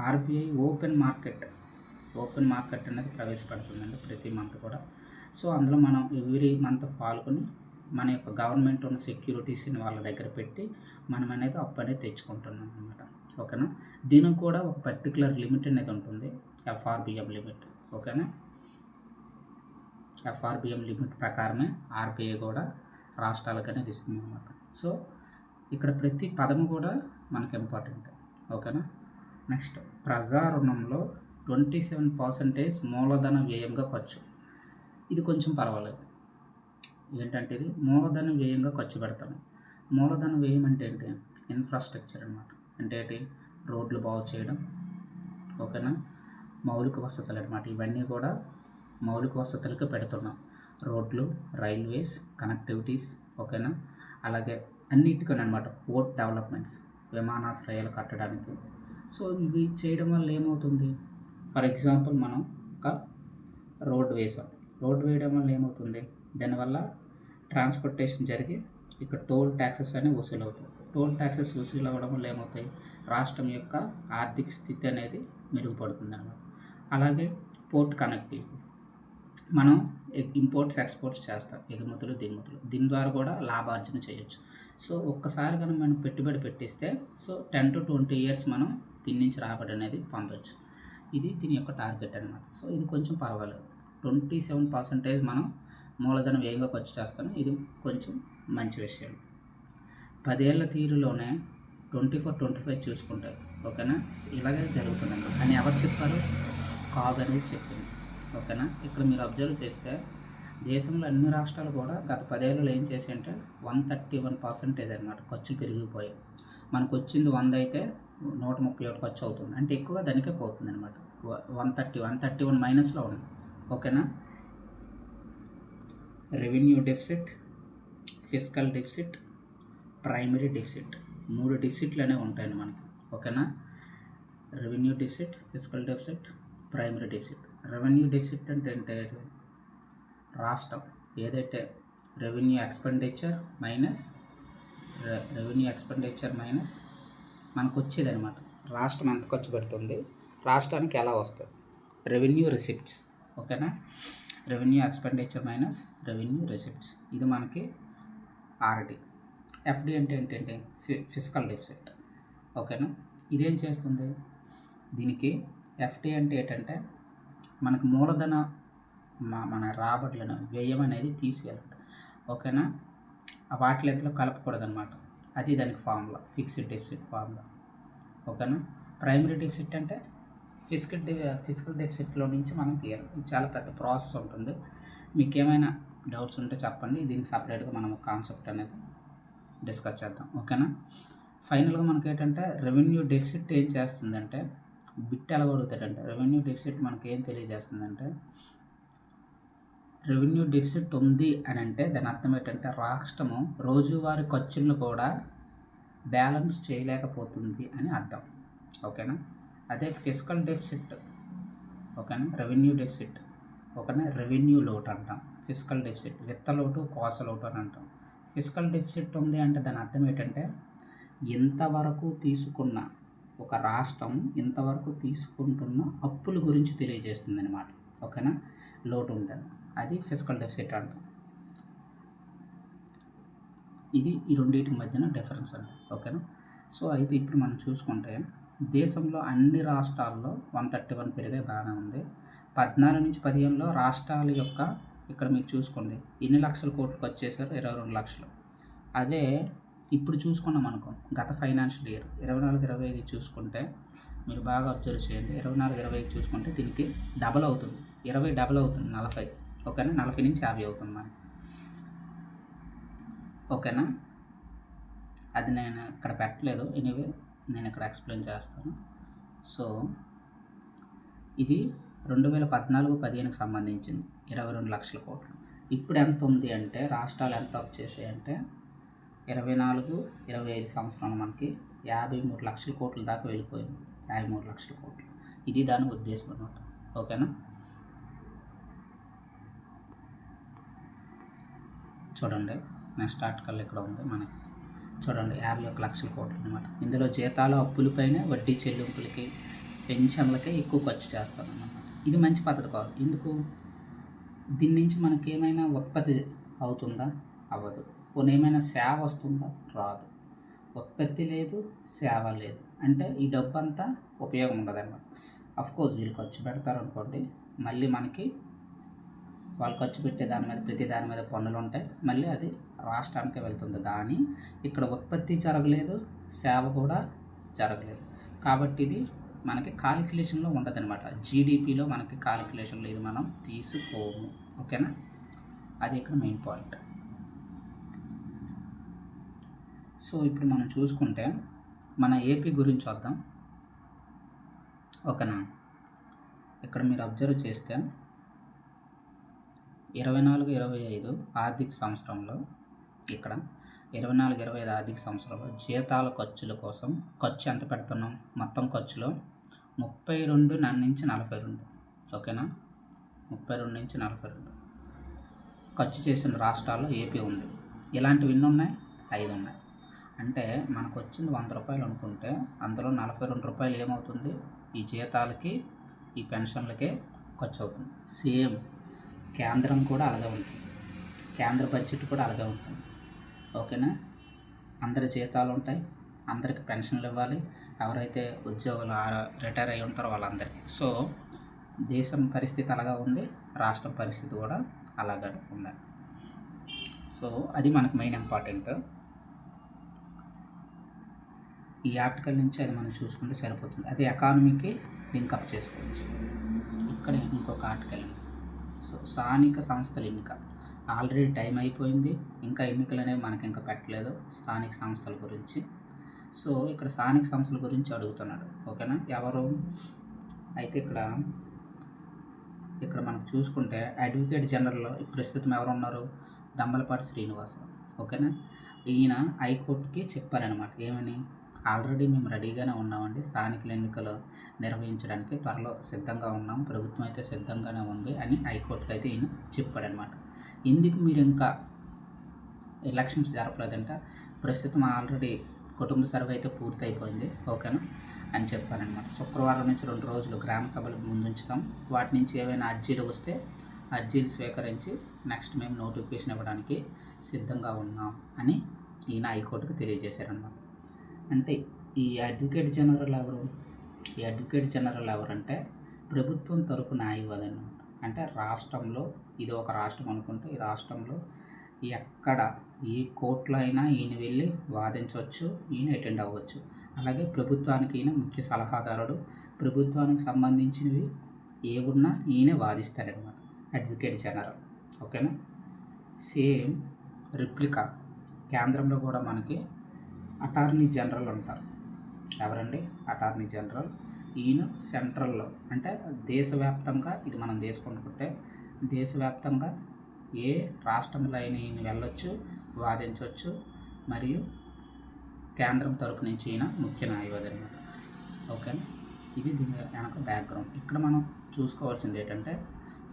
ఆర్బీఐ ఓపెన్ మార్కెట్ అనేది ప్రవేశపెడుతుందండి ప్రతి మంత్ కూడా. సో అందులో మనం ఎవ్రీ మంత్ పాల్గొని మన యొక్క గవర్నమెంట్ ఉన్న సెక్యూరిటీస్ని వాళ్ళ దగ్గర పెట్టి మనం అనేది అప్పు అనేది తెచ్చుకుంటున్నాం అనమాట. ఓకేనా. దీనికి కూడా ఒక పర్టికులర్ లిమిట్ అనేది ఉంటుంది, ఎఫ్ఆర్బిఎం లిమిట్. ఓకేనా. ఎఫ్ఆర్బిఎం లిమిట్ ప్రకారమే ఆర్బీఐ కూడా రాష్ట్రాలకు అనేది ఇస్తుంది అనమాట. సో ఇక్కడ ప్రతి పదము కూడా మనకు ఇంపార్టెంట్. ఓకేనా. నెక్స్ట్, ప్రజా రుణంలో 27% మూలధన వ్యయంగా ఖర్చు. ఇది కొంచెం పర్వాలేదు. ఏంటంటే ఇది మూలధన వ్యయంగా ఖర్చు పెడతాను. మూలధన వ్యయం అంటే ఏంటి, ఇన్ఫ్రాస్ట్రక్చర్ అనమాట. అంటే ఏంటి, రోడ్లు బాగు చేయడం, ఓకేనా, మౌలిక వసతులు అనమాట. ఇవన్నీ కూడా మౌలిక వసతులకు పెడుతున్నాం. రోడ్లు, రైల్వేస్, కనెక్టివిటీస్, ఓకేనా, అలాగే అన్నిటికీ అనమాట. పోర్ట్ డెవలప్మెంట్స్, విమానాశ్రయాలు కట్టడానికి. సో ఇవి చేయడం వల్ల ఏమవుతుంది, ఫర్ ఎగ్జాంపుల్ మనం ఒక రోడ్డు వేసాం. రోడ్డు వేయడం వల్ల ఏమవుతుంది, దానివల్ల ట్రాన్స్పోర్టేషన్ జరిగి ఇక్కడ టోల్ ట్యాక్సెస్ అనేవి వసూలు అవుతాయి. టోల్ ట్యాక్సెస్ వసూలు అవ్వడం వల్ల ఏమవుతాయి, రాష్ట్రం యొక్క ఆర్థిక స్థితి అనేది మెరుగుపడుతుంది అన్నమాట. అలాగే పోర్ట్ కనెక్టివిటీ, మనం ఇంపోర్ట్స్ ఎక్స్పోర్ట్స్ చేస్తాం, ఎగుమతులు దిగుమతులు, దీని ద్వారా కూడా లాభార్జన చేయొచ్చు. సో ఒక్కసారి కనుక మనం పెట్టుబడి పెట్టిస్తే సో 10 to 20 years మనం దీని నుంచి రాబడి అనేది పొందవచ్చు. ఇది దీని యొక్క టార్గెట్ అనమాట. సో ఇది కొంచెం పర్వాలేదు. 27% మనం మూలధన వ్యయంగా ఖర్చు చేస్తాను. ఇది కొంచెం మంచి విషయం. 10 ఏళ్ల తీరులోనే 24-25 చూసుకుంటారు. ఓకేనా. ఇలాగే జరుగుతుందండి అని ఎవరు చెప్పారు, కాగ్ అనేది చెప్పింది. ఓకేనా. ఇక్కడ మీరు అబ్జర్వ్ చేస్తే దేశంలో అన్ని రాష్ట్రాలు కూడా గత 10 ఏళ్ళలో ఏం చేసాయంటే 131% అనమాట ఖర్చు పెరిగిపోయాయి. మనకు వచ్చింది 100 అయితే 131 ఖర్చు అవుతుంది. అంటే ఎక్కువ దానికే పోతుంది అనమాట. 131 మైనస్లో ఉంది. ఓకేనా. Revenue deficit, fiscal deficit, primary deficit, 3 డెఫిసిట్లు అనేవి ఉంటాయండి మనకి. ఓకేనా. Revenue deficit, fiscal deficit, primary deficit. Revenue deficit అంటే ఏంటంటే రాష్ట్రం ఏదైతే రెవెన్యూ ఎక్స్పెండిచర్ మైనస్ మనకు వచ్చేది అనమాట. రాష్ట్రం ఎంత ఖర్చు పెడుతుంది, రాష్ట్రానికి ఎలా వస్తుంది, రెవెన్యూ రిసిప్ట్స్. ఓకేనా. Revenue expenditure minus revenue receipts, ఇది మనకి ఆర్డి. ఎఫ్డి అంటే ఏంటంటే ఫిస్కల్ డెఫిసిట్. ఓకేనా. ఇదేం చేస్తుంది, దీనికి ఎఫ్డి అంటే ఏంటంటే మనకు మూలధన మన రాబడులను వ్యయం అనేది తీసేయాలంట. ఓకేనా. వాటి లెక్కలో కలపకూడదు అనమాట. అది దానికి ఫార్ములా, ఫిక్స్డ్ డెఫిసిట్ ఫార్ములా. ఓకేనా. ప్రైమరీ డెఫిసిట్ అంటే ఫిజికల్ డెఫిసిట్లో నుంచి మనం తీయాలి. ఇది చాలా పెద్ద ప్రాసెస్ ఉంటుంది. మీకు ఏమైనా డౌట్స్ ఉంటే చెప్పండి, దీనికి సపరేట్గా మనం కాన్సెప్ట్ అనేది డిస్కస్ చేద్దాం. ఓకేనా. ఫైనల్గా మనకి ఏంటంటే రెవెన్యూ డెఫిసిట్ ఏం చేస్తుందంటే, బిట్ ఎలా అడుగుతాడంటే, రెవెన్యూ డెఫిసిట్ మనకి ఏం తెలియజేస్తుందంటే, రెవెన్యూ డెఫిసిట్ ఉంది అని అంటే దాని అర్థం ఏంటంటే రాష్ట్రము రోజువారీ ఖర్చులను కూడా బ్యాలెన్స్ చేయలేకపోతుంది అని అర్థం. ఓకేనా. అదే ఫిస్కల్ డెఫిసిట్, ఓకేనా, రెవెన్యూ డెఫిసిట్, ఓకేనా, రెవెన్యూ లోటు అంటాం. ఫిస్కల్ డెఫిసిట్ విత్త లోటు, కోస లోటు అని అంటాం. ఫిస్కల్ డెఫిసిట్ ఉంది అంటే దాని అర్థం ఏంటంటే ఇంతవరకు తీసుకున్న ఒక రాష్ట్రం ఇంతవరకు తీసుకుంటున్న అప్పుల గురించి తెలియజేస్తుంది అనమాట. ఓకేనా. లోటు ఉంటుంది, అది ఫిస్కల్ డెఫిసిట్ అంటాం. ఇది ఈ రెండింటి మధ్యన డిఫరెన్స్ అండి. ఓకేనా. సో అయితే ఇప్పుడు మనం చూసుకుంటే దేశంలో అన్ని రాష్ట్రాల్లో 131 పెరిగాయి, బాగానే ఉంది. 14-15లో రాష్ట్రాల యొక్క ఇక్కడ మీరు చూసుకోండి ఎన్ని లక్షల కోట్లు ఖర్చు చేశారు, 22 లక్షలు. అదే ఇప్పుడు చూసుకున్నాం అనుకో, గత ఫైనాన్షియల్ ఇయర్ 24-25 చూసుకుంటే మీరు బాగా అబ్జర్వ్ చేయండి. 24-25 చూసుకుంటే దీనికి డబల్ అవుతుంది, 20 డబల్ అవుతుంది, 40. ఓకేనా, 40 నుంచి 50 అవుతుంది మనకి. ఓకేనా, అది నేను ఇక్కడ పెట్టలేదు, ఎనీవే నేను ఇక్కడ ఎక్స్ప్లెయిన్ చేస్తాను. సో ఇది 2014-15కి సంబంధించింది 22 లక్షల కోట్లు. ఇప్పుడు ఎంత ఉంది అంటే రాష్ట్రాలు ఎంత అప్ చేసాయంటే 24-25 సంవత్సరాలు మనకి 53 లక్షల కోట్ల దాకా వెళ్ళిపోయింది, 53 లక్షల కోట్లు. ఇది దాని ఉద్దేశం అనమాట. ఓకేనా, చూడండి నెక్స్ట్ ఆర్టికల్ ఇక్కడ ఉంది మనకి. చూడండి 51 లక్షల కోట్లు అనమాట. ఇందులో జీతాలు, అప్పులపైన వడ్డీ చెల్లింపులకి, పెన్షన్లకే ఎక్కువ ఖర్చు చేస్తాను అన్నమాట. ఇది మంచి పద్ధతి కాదు. ఎందుకు, దీని నుంచి మనకి ఏమైనా ఉత్పత్తి అవుతుందా, అవ్వదు. పోనీ ఏమైనా సేవ వస్తుందా, రాదు. ఉత్పత్తి లేదు, సేవ లేదు అంటే ఈ డబ్బు అంతా ఉపయోగం ఉండదు అనమాట. అఫ్కోర్స్ వీళ్ళు ఖర్చు పెడతారు అనుకోండి, మళ్ళీ మనకి వాళ్ళు ఖర్చు పెట్టే దాని మీద ప్రతి దాని మీద పన్నులు ఉంటాయి, మళ్ళీ అది రాష్ట్రానికే వెళ్తుంది. కానీ ఇక్కడ ఉత్పత్తి జరగలేదు, సేవ కూడా జరగలేదు. కాబట్టి ఇది మనకి కాలిక్యులేషన్లో ఉండదు అనమాట. జీడిపిలో మనకి కాలిక్యులేషన్లో ఇది మనం తీసుకోము. ఓకేనా, అది ఇక్కడ మెయిన్ పాయింట్. సో ఇప్పుడు మనం చూసుకుంటే మన ఏపీ గురించి వద్దాం. ఓకేనా, ఇక్కడ మీరు అబ్జర్వ్ చేస్తే 24-25 ఆర్థిక సంవత్సరంలో, ఇక్కడ 24-25 ఆర్థిక సంవత్సరంలో జీతాల ఖర్చుల కోసం ఖర్చు ఎంత పెడుతున్నాం, మొత్తం ఖర్చులో 32-42. ఓకేనా, 32-42 ఖర్చు చేసిన రాష్ట్రాల్లో ఏపీ ఉంది. ఇలాంటివి ఎన్ని ఉన్నాయి, 5 ఉన్నాయి. అంటే మనకు వచ్చింది 100 రూపాయలు అనుకుంటే అందులో 42 రూపాయలు ఏమవుతుంది, ఈ జీతాలకి ఈ పెన్షన్లకే ఖర్చు అవుతుంది. సేమ్ కేంద్రం కూడా అలాగే ఉంటుంది, కేంద్ర బడ్జెట్ కూడా అలాగే ఉంటుంది. ఓకేనా, అందరి జీతాలు ఉంటాయి, అందరికి పెన్షన్లు ఇవ్వాలి, ఎవరైతే ఉద్యోగులు రిటైర్ అయి ఉంటారో వాళ్ళందరికీ. సో దేశం పరిస్థితి అలాగా ఉంది, రాష్ట్రం పరిస్థితి కూడా అలాగే ఉంది. సో అది మనకు మెయిన్ ఇంపార్టెంట్. ఈ ఆర్టికల్ నుంచి అది మనం చూసుకుంటే సరిపోతుంది. అది ఎకానమీకి లింకప్ చేసుకోవచ్చు. ఇక్కడ ఇంకొక ఆర్టికల్. సో స్థానిక సంస్థల ఎన్నిక ఆల్రెడీ టైం అయిపోయింది, ఇంకా ఎన్నికలు అనేవి మనకి ఇంకా పెట్టలేదు స్థానిక సంస్థల గురించి. సో ఇక్కడ స్థానిక సంస్థల గురించి అడుగుతున్నాడు. ఓకేనా, ఎవరు అయితే ఇక్కడ మనకు చూసుకుంటే అడ్వకేట్ జనరల్లో ప్రస్తుతం ఎవరు ఉన్నారు, దమ్మలపాటి శ్రీనివాసరావు. ఓకేనా, ఈయన హైకోర్టుకి చెప్పారనమాట, ఏమని, ఆల్రెడీ మేము రెడీగానే ఉన్నామండి, స్థానిక ఎన్నికలు నిర్వహించడానికి త్వరలో సిద్ధంగా ఉన్నాం, ప్రభుత్వం అయితే సిద్ధంగానే ఉంది అని హైకోర్టుకి అయితే ఈయన చెప్పాడనమాట. ఎందుకు మీరు ఇంకా ఎలక్షన్స్ జరపలేదంటే, ప్రస్తుతం ఆల్రెడీ కుటుంబ సర్వే అయితే పూర్తి అయిపోయింది. ఓకేనా అని చెప్పారనమాట. శుక్రవారం నుంచి 2 రోజులు గ్రామ సభలు ముందుంచుతాం, వాటి నుంచి ఏవైనా అర్జీలు వస్తే అర్జీలు స్వీకరించి నెక్స్ట్ మేము నోటిఫికేషన్ ఇవ్వడానికి సిద్ధంగా ఉన్నాం అని ఈయన హైకోర్టుకు తెలియజేశారనమాట. అంటే ఈ అడ్వకేట్ జనరల్ ఎవరు, ఈ అడ్వకేట్ జనరల్ ఎవరంటే ప్రభుత్వం తరపు న్యాయవాది అనమాట. అంటే రాష్ట్రంలో, ఇది ఒక రాష్ట్రం అనుకుంటే ఈ రాష్ట్రంలో ఎక్కడ ఏ కోర్టులో అయినా ఈయన వెళ్ళి వాదించవచ్చు, ఈయన అటెండ్ అవ్వచ్చు. అలాగే ప్రభుత్వానికి ఈయన ముఖ్య సలహాదారుడు, ప్రభుత్వానికి సంబంధించినవి ఏమున్నా ఈయనే వాదిస్తారనమాట, అడ్వకేట్ జనరల్. ఓకేనా, సేమ్ రిప్లికా కేంద్రంలో కూడా మనకి అటార్నీ జనరల్ ఉంటారు. ఎవరండి, అటార్నీ జనరల్. ఈయన సెంట్రల్లో అంటే దేశవ్యాప్తంగా, ఇది మనం తీసుకుంటుంటే దేశవ్యాప్తంగా ఏ రాష్ట్రంలో అయినా ఈయన వెళ్ళొచ్చు, వాదించవచ్చు, మరియు కేంద్రం తరపు నుంచి ఈయన ముఖ్య న్యాయవాది అనమాట. ఓకేనా, ఇది దీని వెనక బ్యాక్గ్రౌండ్. ఇక్కడ మనం చూసుకోవాల్సింది ఏంటంటే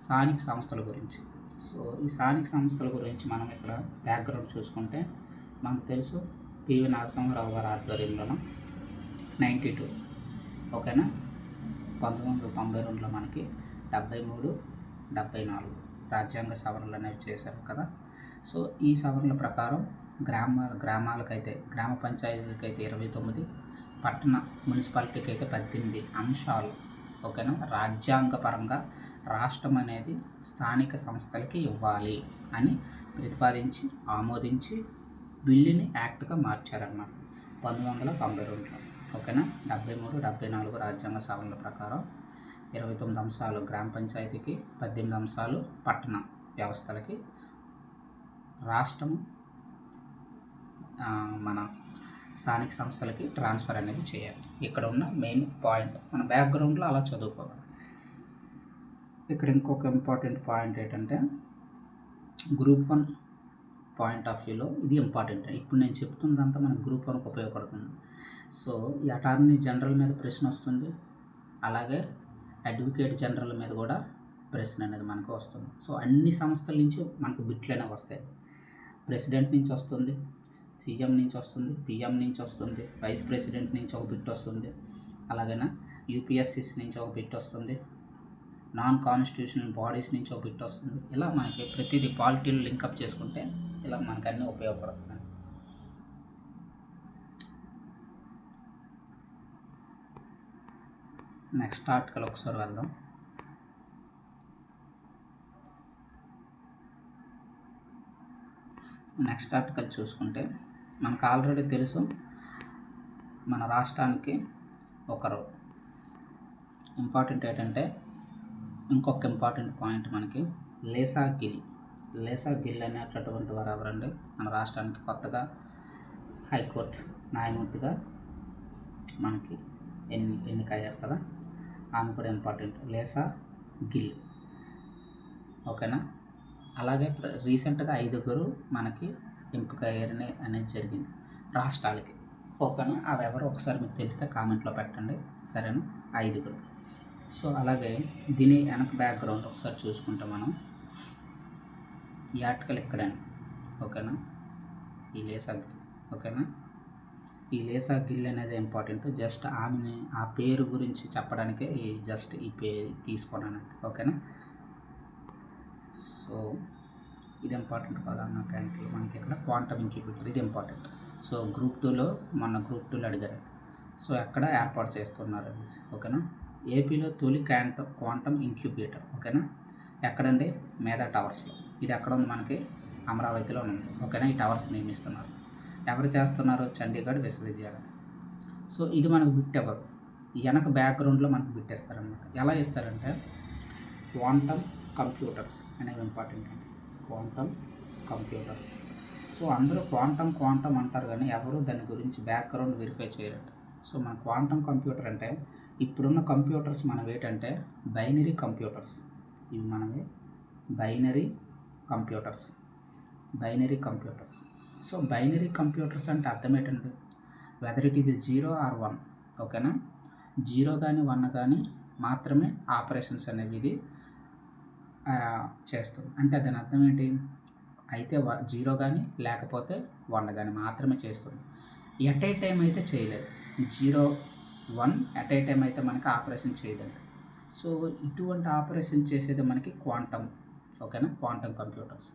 స్థానిక సంస్థల గురించి. సో ఈ స్థానిక సంస్థల గురించి మనం ఇక్కడ బ్యాక్గ్రౌండ్ చూసుకుంటే మనకు తెలుసు, పివి నరసింహారావు గారి ఆధ్వర్యంలో 92. ఓకేనా, 1992లో మనకి 73, 74 రాజ్యాంగ సవరణలు అనేవి చేశారు కదా. సో ఈ సవరణల ప్రకారం గ్రామాలకైతే, గ్రామ పంచాయతీలకైతే 29, పట్టణ మున్సిపాలిటీకి అయితే 18 అంశాలు, ఓకేనా, రాజ్యాంగపరంగా రాష్ట్రం అనేది స్థానిక సంస్థలకి ఇవ్వాలి అని ప్రతిపాదించి ఆమోదించి బిల్లుని యాక్ట్గా మార్చారన్నమాట 1992లో, ఓకేనా. 73, 74 రాజ్యాంగ సవరణల ప్రకారం 29 అంశాలు గ్రామ పంచాయతీకి, 18 అంశాలు పట్టణ వ్యవస్థలకి రాష్ట్రం మన స్థానిక సంస్థలకి ట్రాన్స్ఫర్ అనేది చేయాలి. ఇక్కడ ఉన్న మెయిన్ పాయింట్ మన బ్యాక్గ్రౌండ్లో అలా చదువుకోవాలి. ఇక్కడ ఇంకొక ఇంపార్టెంట్ పాయింట్ ఏంటంటే గ్రూప్ 1 పాయింట్ ఆఫ్ వ్యూలో ఇది ఇంపార్టెంట్. ఇప్పుడు నేను చెప్తున్నదంతా మనకు గ్రూప్ 1కి ఉపయోగపడుతుంది. సో ఈ అటార్నీ జనరల్ మీద ప్రశ్న వస్తుంది, అలాగే అడ్వకేట్ జనరల్ మీద కూడా ప్రశ్న అనేది మనకు వస్తుంది. సో అన్ని సంస్థల నుంచి మనకు బిట్లు అనేవి వస్తాయి. ప్రెసిడెంట్ నుంచి వస్తుంది, సీఎం నుంచి వస్తుంది, పిఎం నుంచి వస్తుంది, వైస్ ప్రెసిడెంట్ నుంచి ఒక బిట్ వస్తుంది, అలాగైనా యూపీఎస్సీస్ నుంచి ఒక బిట్ వస్తుంది, నాన్ కాన్స్టిట్యూషనల్ బాడీస్ నుంచి ఒక బిట్ వస్తుంది. ఇలా మనకి ప్రతిదీ పాలిటీలు లింకప్ చేసుకుంటే ఇలా మనకు అన్నీ ఉపయోగపడుతుంది. నెక్స్ట్ ఆర్టికల్ ఒకసారి వెళ్దాం. నెక్స్ట్ ఆర్టికల్ చూసుకుంటే మనకు ఆల్రెడీ తెలుసు మన రాష్ట్రానికి ఒకరు ఇంపార్టెంట్ ఏంటంటే ఇంకొక ఇంపార్టెంట్ పాయింట్ మనకి లేసా గిల్ అనేటటువంటి వారు ఎవరండి మన రాష్ట్రానికి కొత్తగా హైకోర్టు న్యాయమూర్తిగా మనకి ఎన్నికయ్యారు కదా, ఆమె కూడా ఇంపార్టెంట్, లేసా గిల్, ఓకేనా. అలాగే రీసెంట్గా 5 మనకి ఎంపిక అయ్యారని అనేది జరిగింది రాష్ట్రాలకి, ఓకేనా. అవి ఎవరు ఒకసారి మీకు తెలిస్తే కామెంట్లో పెట్టండి, సరేనా. 5. సో అలాగే దీని వెనక బ్యాక్గ్రౌండ్ ఒకసారి చూసుకుంటే మనం ఈ ఆర్టికల్ ఇక్కడే, ఓకేనా. ఈ లేసా గిల్, ఓకేనా. ఈ లేసా గిల్ అనేది ఇంపార్టెంట్. జస్ట్ ఆమెని ఆ పేరు గురించి చెప్పడానికే ఈ పేరు తీసుకున్నాను, ఓకేనా. సో ఇది ఇంపార్టెంట్ కదా అన్నట్టు మనకి ఇక్కడ క్వాంటమ్ ఇంక్యుబేటర్ ఇది ఇంపార్టెంట్. సో గ్రూప్ 2లో గ్రూప్ 2లో అడిగారు. సో ఎక్కడ ఏర్పాటు చేస్తున్నారు అనేసి, ఓకేనా. ఏపీలో తొలి క్వాంటమ్ ఇంక్యుబేటర్, ఓకేనా. ఎక్కడండి? మేధా టవర్స్లో. ఇది ఎక్కడ ఉంది? మనకి అమరావతిలో ఉంది, ఓకేనా. ఈ టవర్స్ నిర్మిస్తున్నారు. ఎవరు చేస్తున్నారు? చండీగఢ్ విశ్వవిద్యాలయం. సో ఇది మనకు బిట్ ఎవరు వెనక బ్యాక్గ్రౌండ్లో మనకు బిట్ ఇస్తారనమాట. ఎలా ఇస్తారంటే క్వాంటమ్ కంప్యూటర్స్ అనేవి ఇంపార్టెంట్ అండి, క్వాంటమ్ కంప్యూటర్స్. సో అందరూ క్వాంటమ్ అంటారు కానీ ఎవరు దాని గురించి బ్యాక్గ్రౌండ్ వెరిఫై చేయరండి. సో మన క్వాంటమ్ కంప్యూటర్ అంటే ఇప్పుడున్న కంప్యూటర్స్ మనవి ఏంటంటే బైనరీ కంప్యూటర్స్. ఇవి మనవి binary computers. So binary computers అంటే అర్థం ఏంటంటే వెదర్ ఇట్ ఈజ్ 0 or 1, ఓకేనా. 0 కానీ 1 కానీ మాత్రమే ఆపరేషన్స్ అనేవి ఇది చేస్తుంది. అంటే దాని అర్థం ఏంటి? అయితే 0 కానీ లేకపోతే 1 కానీ మాత్రమే చేస్తుంది. ఎట్ ఏ టైం అయితే చేయలేదు. 0, 1 ఎట్ ఏ టైం అయితే మనకి ఆపరేషన్ చేయలేదు. సో ఇటువంటి ఆపరేషన్ చేసేది మనకి క్వాంటమ్, ఓకేనా, క్వాంటమ్ కంప్యూటర్స్.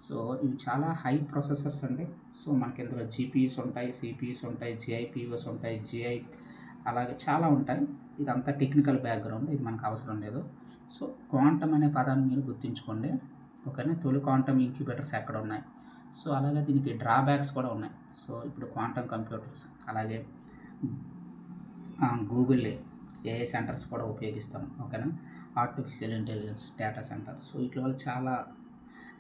సో ఇవి చాలా హై ప్రాసెసర్స్ అండి. సో మనకి ఇందులో జీపీయూస్ ఉంటాయి, సిపియూస్ ఉంటాయి, జిఐపియూస్ ఉంటాయి, అలాగే చాలా ఉంటాయి. ఇదంతా టెక్నికల్ బ్యాక్గ్రౌండ్, ఇది మనకు అవసరం లేదు. సో క్వాంటమ్ అనే పదాన్ని మీరు గుర్తుంచుకోండి, ఓకేనా. తొలి క్వాంటమ్ ఇంక్యుబేటర్స్ ఎక్కడ ఉన్నాయి. సో అలాగే దీనికి డ్రాబ్యాక్స్ కూడా ఉన్నాయి. సో ఇప్పుడు క్వాంటమ్ కంప్యూటర్స్ అలాగే గూగుల్ ఏఐ సెంటర్స్ కూడా ఉపయోగిస్తాం, ఓకేనా. Artificial intelligence data centre. So వీటి వల్ల చాలా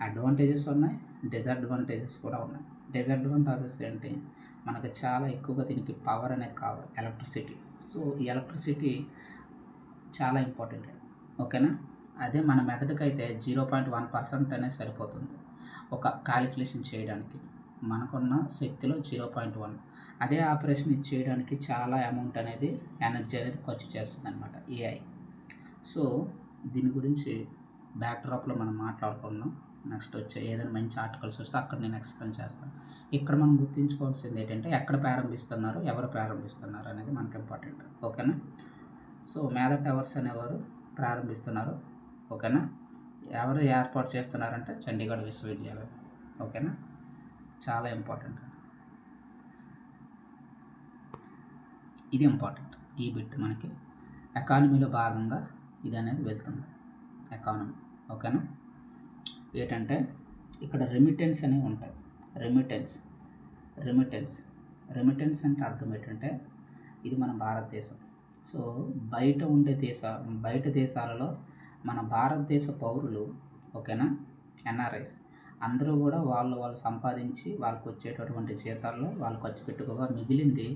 అడ్వాంటేజెస్ ఉన్నాయి, డిసడ్వాంటేజెస్ కూడా ఉన్నాయి. డిసడ్వాంటేజెస్ ఏంటి? మనకు చాలా ఎక్కువగా దీనికి పవర్ అనేది కావాలి, ఎలక్ట్రిసిటీ. సో ఈ ఎలక్ట్రిసిటీ చాలా ఇంపార్టెంట్, ఓకేనా. అదే మన మెథడ్కైతే 0.1% అనేది సరిపోతుంది ఒక క్యాలిక్యులేషన్ చేయడానికి. మనకున్న శక్తిలో 0.1. అదే ఆపరేషన్ ఇది చేయడానికి చాలా అమౌంట్ అనేది ఎనర్జీ అనేది ఖర్చు చేస్తుంది అనమాట ఏఐ. సో దీని గురించి బ్యాక్డ్రాప్లో మనం మాట్లాడుకున్నాం. నెక్స్ట్ వచ్చే ఏదైనా మంచి ఆర్టికల్స్ వస్తే అక్కడ నేను ఎక్స్ప్లెయిన్ చేస్తాను. ఇక్కడ మనం గుర్తుంచుకోవాల్సింది ఏంటంటే ఎక్కడ ప్రారంభిస్తున్నారు, ఎవరు ప్రారంభిస్తున్నారు అనేది మనకు ఇంపార్టెంట్, ఓకేనా. సో మేధా టవర్స్ అనేవారు ప్రారంభిస్తున్నారు, ఓకేనా. ఎవరు ఏర్పాటు చేస్తున్నారంటే చండీగఢ్ విశ్వవిద్యాలయం, ఓకేనా. చాలా ఇంపార్టెంట్. ఇది ఇంపార్టెంట్. ఈ బిట్ మనకి ఎకానమీలో భాగంగా ఇది అనేది వెళ్తుంది. ఎకానమీ ఓకేనా. ఏంటంటే ఇక్కడ రెమిటెన్స్ అనేవి ఉంటాయి. రెమిటెన్స్ అంటే అర్థం ఏంటంటే ఇది మన భారతదేశం. సో బయట దేశాలలో మన భారతదేశ పౌరులు ఓకేనా, ఎన్ఆర్ఐస్ అందరూ కూడా వాళ్ళు సంపాదించి వాళ్ళకు వచ్చేటటువంటి జీతాల్లో వాళ్ళు ఖర్చు పెట్టుకోగా మిగిలింది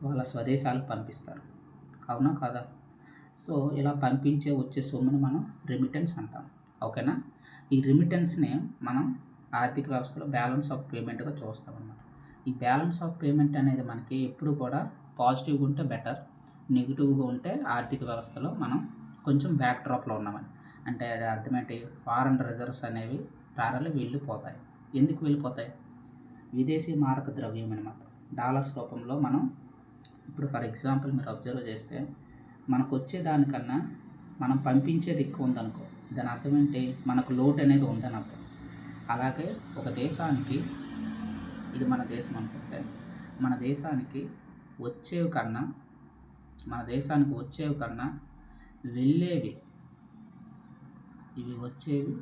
వాళ్ళ స్వదేశాలకు పంపిస్తారు. అవునా కాదా? సో ఇలా వచ్చే సొమ్మును మనం రెమిటెన్స్ అంటాం. ఓకేనా. ఈ రెమిటెన్స్ని మనం ఆర్థిక వ్యవస్థలో బ్యాలెన్స్ ఆఫ్ పేమెంట్గా చూస్తాం అన్నమాట. ఈ బ్యాలెన్స్ ఆఫ్ పేమెంట్ అనేది మనకి ఎప్పుడు కూడా పాజిటివ్గా ఉంటే బెటర్, నెగిటివ్గా ఉంటే ఆర్థిక వ్యవస్థలో మనం కొంచెం బ్యాక్ డ్రాప్లో ఉన్నామని. అంటే అది అర్థమేంటి, ఫారెన్ రిజర్వ్స్ అనేవి తారలు వెళ్ళిపోతాయి. ఎందుకు వెళ్ళిపోతాయి? విదేశీ మారక ద్రవ్యం అనమాట. డాలర్స్ రూపంలో మనం ఇప్పుడు ఫర్ ఎగ్జాంపుల్ మీరు అబ్జర్వ్ చేస్తే మనకు వచ్చే దానికన్నా మనం పంపించేది ఎక్కువ ఉందనుకో, దాని అర్థం ఏంటి, మనకు లోటు అనేది ఉందని అర్థం. అలాగే ఒక దేశానికి, ఇది మన దేశం అనుకుంటే, మన దేశానికి వచ్చేవి కన్నా వెళ్ళేవి, ఇవి వచ్చేవి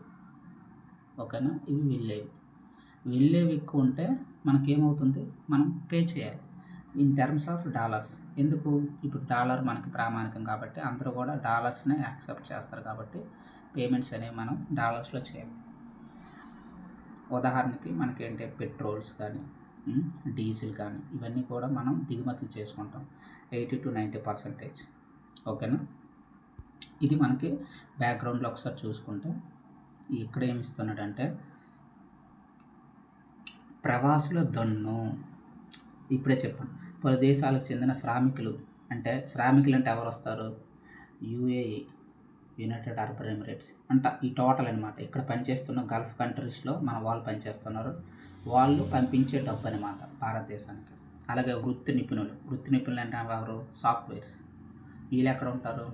ఓకేనా, ఇవి వెళ్ళేవి ఎక్కువ ఉంటే మనకేమవుతుంది, మనం పే చేయాలి ఇన్ టర్మ్స్ ఆఫ్ డాలర్స్. ఎందుకు? ఇప్పుడు డాలర్ మనకి ప్రామాణికం కాబట్టి అందరూ కూడా డాలర్స్నే యాక్సెప్ట్ చేస్తారు కాబట్టి పేమెంట్స్ అనేవి మనం డాలర్స్లో చేయాలి. ఉదాహరణకి మనకేంటి, పెట్రోల్స్ కానీ డీజిల్ కానీ ఇవన్నీ కూడా మనం దిగుమతులు చేసుకుంటాం 80 to 90%. ఓకేనా. ఇది మనకి బ్యాక్గ్రౌండ్లో ఒకసారి చూసుకుంటే ఇక్కడ ఏమి ఇస్తున్నాడంటే ప్రవాసుల దన్ను. ఇప్పుడే చెప్పాను, పలు దేశాలకు చెందిన శ్రామికులు అంటే ఎవరు వస్తారు, యుఏఈ, యునైటెడ్ అరబ్ ఎమిరేట్స్ అంట, ఈ టోటల్ అనమాట. ఇక్కడ పనిచేస్తున్న గల్ఫ్ కంట్రీస్లో మన వాళ్ళు పనిచేస్తున్నారు, వాళ్ళు పంపించే డబ్బు అనమాట భారతదేశానికి. అలాగే వృత్తి నిపుణులు అంటే ఎవరు, సాఫ్ట్వేర్స్, వీళ్ళు ఎక్కడ ఉంటారు,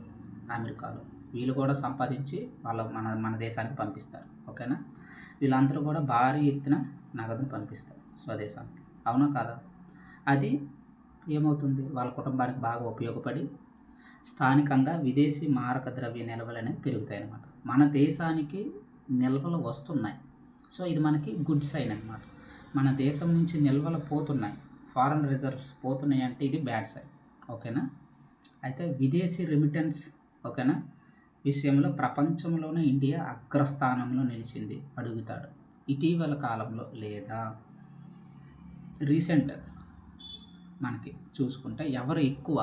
అమెరికాలో. వీళ్ళు కూడా సంపాదించి మన దేశానికి పంపిస్తారు. ఓకేనా. వీళ్ళందరూ కూడా భారీ ఎత్తున నగదును పంపిస్తారు స్వదేశానికి. అవునా కాదా? అది ఏమవుతుంది, వాళ్ళ కుటుంబానికి బాగా ఉపయోగపడి స్థానికంగా విదేశీ మారక ద్రవ్య నిల్వలు అనేవి పెరుగుతాయి అన్నమాట. మన దేశానికి నిల్వలు వస్తున్నాయి. సో ఇది మనకి గుడ్ సైన్ అనమాట. మన దేశం నుంచి నిల్వలు పోతున్నాయి, ఫారెన్ రిజర్వ్స్ పోతున్నాయి అంటే ఇది బ్యాడ్ సైన్. ఓకేనా. అయితే విదేశీ రెమిటెన్స్ ఓకేనా విషయంలో ప్రపంచంలోనే ఇండియా అగ్రస్థానంలో నిలిచింది. అడుగుతాడు, ఇటీవల కాలంలో లేదా రీసెంట్ మనకి చూసుకుంటే ఎవరు ఎక్కువ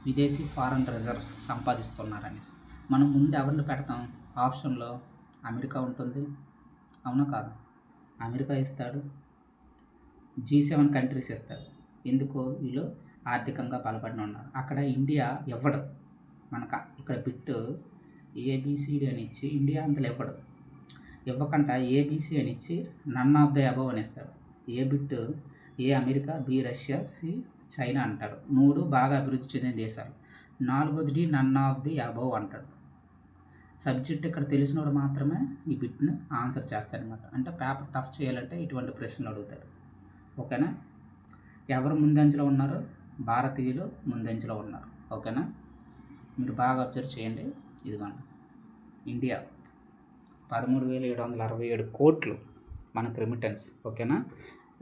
విదేశీ ఫారెన్ రిజర్వ్స్ సంపాదిస్తున్నారనేసి మనం ముందు ఎవరిని పెడతాం ఆప్షన్లో, అమెరికా ఉంటుంది. అవునా కాదు? అమెరికా ఇస్తాడు, G7 కంట్రీస్ ఇస్తాడు. ఎందుకు? వీళ్ళు ఆర్థికంగా బలపడిన ఉన్నారు. అక్కడ ఇండియా ఇవ్వడు. మనకు ఇక్కడ బిట్టు ఏబిసిడి అని ఇచ్చి ఇండియా అంతలో ఇవ్వకుండా ఏబిసి అని ఇచ్చి నన్ ఆఫ్ ద అబవ్ అని ఇస్తాడు. ఏ బిట్టు, A America, B Russia, C China అంటాడు. 3 బాగా అభివృద్ధి చెందిన దేశాలు. 4ది నన్ ఆఫ్ ది అబవ్ అంటాడు. సబ్జెక్ట్ ఇక్కడ తెలిసినోడు మాత్రమే ఈ బిట్ని ఆన్సర్ చేస్తాడనమాట. అంటే పేపర్ టఫ్ చేయాలంటే ఇటువంటి ప్రశ్నలు అడుగుతాడు. ఓకేనా. ఎవరు ముందంజలో ఉన్నారు? భారతీయులు ముందంజలో ఉన్నారు. ఓకేనా. మీరు బాగా అబ్జర్వ్ చేయండి. ఇదిగోండి, ఇండియా 13,767 కోట్లు మనకు రెమిటెన్స్. ఓకేనా.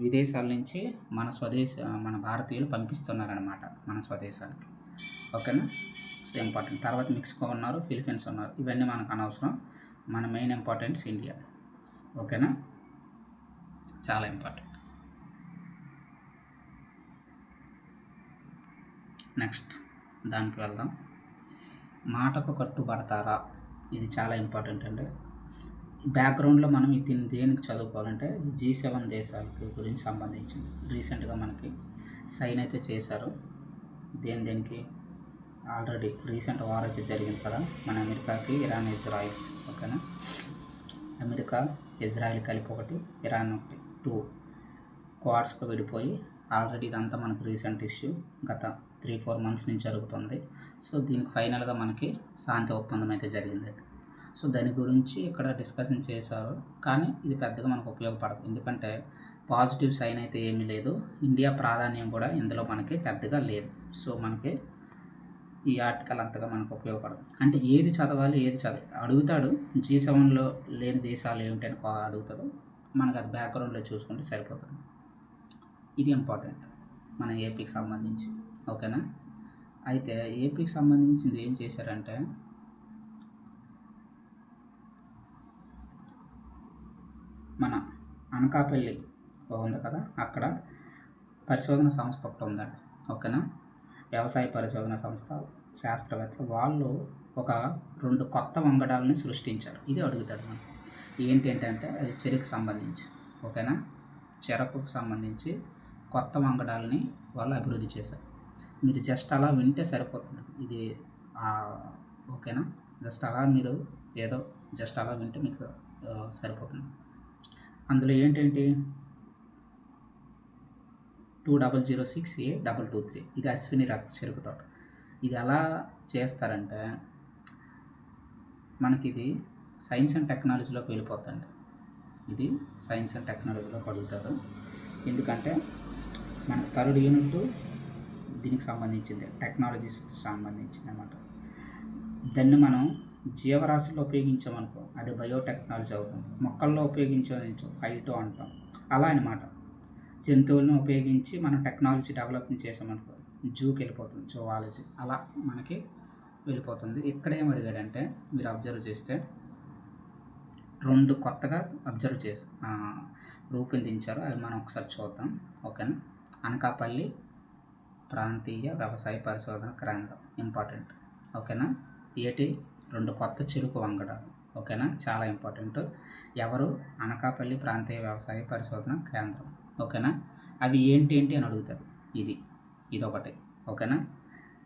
విదేశాల నుంచి మన భారతీయులు పంపిస్తున్నారనమాట మన స్వదేశానికి. ఓకేనా. So important. తర్వాత మెక్సికో ఉన్నారు, ఫిలిపీన్స్ ఉన్నారు. ఇవన్నీ మనకు అనవసరం. మన మెయిన్ ఇంపార్టెన్స్ ఇండియా. ఓకేనా. చాలా ఇంపార్టెంట్. నెక్స్ట్ దానికి వెళ్దాం. మాటకు కట్టుబడతారా? ఇది చాలా ఇంపార్టెంట్ అండి. బ్యాక్గ్రౌండ్లో మనం దీన్ని దేనికి చదువుకోవాలంటే G7 దేశాలకి గురించి సంబంధించింది. రీసెంట్గా మనకి సైన్ అయితే చేశారు. దేనికి ఆల్రెడీ రీసెంట్ వార్ అయితే జరిగింది కదా మన అమెరికాకి, ఇరాన్, ఇజ్రాయిల్స్. ఓకేనా. అమెరికా, ఇజ్రాయిల్ కలిపి ఒకటి, ఇరాన్ ఒకటి, 2 క్వాడ్స్గా విడిపోయి ఆల్రెడీ ఇదంతా మనకు రీసెంట్ ఇష్యూ. గత 3-4 months నుంచి జరుగుతుంది. సో దీనికి ఫైనల్గా మనకి శాంతి ఒప్పందం అయితే జరిగింది. సో దాని గురించి ఇక్కడ డిస్కషన్ చేశారు, కానీ ఇది పెద్దగా మనకు ఉపయోగపడదు. ఎందుకంటే పాజిటివ్ సైన్ అయితే ఏమీ లేదు. ఇండియా ప్రాధాన్యం కూడా ఇందులో మనకి పెద్దగా లేదు. సో మనకి ఈ ఆర్టికల్ అంతగా మనకు ఉపయోగపడదు. అంటే ఏది చదవాలి, ఏది అడుగుతాడు. G7లో లేని దేశాలు ఏమిటని అడుగుతాడు. మనకు అది బ్యాక్గ్రౌండ్లో చూసుకుంటే సరిపోతుంది. ఇది ఇంపార్టెంట్ మన ఏపీకి సంబంధించి. ఓకేనా? అయితే ఏపీకి సంబంధించింది ఏం చేశారంటే, మన అనకాపల్లి ఉంది కదా, అక్కడ పరిశోధన సంస్థ ఒకటి ఉందండి. ఓకేనా? వ్యవసాయ పరిశోధన సంస్థ శాస్త్రవేత్తలు వాళ్ళు ఒక 2 కొత్త వంగడాలని సృష్టించారు. ఇది అడుగుతాడు మనం. ఏంటంటే అది చెరుకు సంబంధించి. ఓకేనా? చెరకుకు సంబంధించి కొత్త వంగడాలని వాళ్ళు అభివృద్ధి చేశారు. మీరు జస్ట్ అలా వింటే సరిపోతుంది. ఇది ఓకేనా? జస్ట్ అలా మీరు ఏదో జస్ట్ అలా వింటే మీకు సరిపోతుంది. అందులో ఏంటంటే 2006A223 ఇది అశ్విని రకం చెరుకు తోట. ఇది ఎలా చేస్తారంటే, మనకి ఇది సైన్స్ అండ్ టెక్నాలజీలోకి వెళ్ళిపోతుంది. ఇది సైన్స్ అండ్ టెక్నాలజీలోకి అడుగుతారు. ఎందుకంటే మనకి థర్డ్ యూనిట్ దీనికి సంబంధించింది, టెక్నాలజీస్కి సంబంధించింది అన్నమాట. దాన్ని మనం జీవరాశుల్లో ఉపయోగించామనుకో అది బయోటెక్నాలజీ అవుతుంది. మొక్కల్లో ఉపయోగించే ఫైటో అంటాం. అలా అనమాట. జంతువులను ఉపయోగించి మనం టెక్నాలజీ డెవలప్మెంట్ చేసామనుకో జూకి వెళ్ళిపోతుంది, జువాలజీ. అలా మనకి వెళ్ళిపోతుంది. ఇక్కడ ఏం అడిగాడంటే, మీరు అబ్జర్వ్ చేస్తే 2 కొత్తగా రూపొందించారు. అవి మనం ఒకసారి చూద్దాం. ఓకేనా? అనకాపల్లి ప్రాంతీయ వ్యవసాయ పరిశోధన కేంద్రం ఇంపార్టెంట్. ఓకేనా? 2 కొత్త చెరుకు వంగడాలు. ఓకేనా? చాలా ఇంపార్టెంట్. ఎవరు? అనకాపల్లి ప్రాంతీయ వ్యవసాయ పరిశోధన కేంద్రం. ఓకేనా? అవి ఏంటి అని అడుగుతారు. ఇదొకటి. ఓకేనా?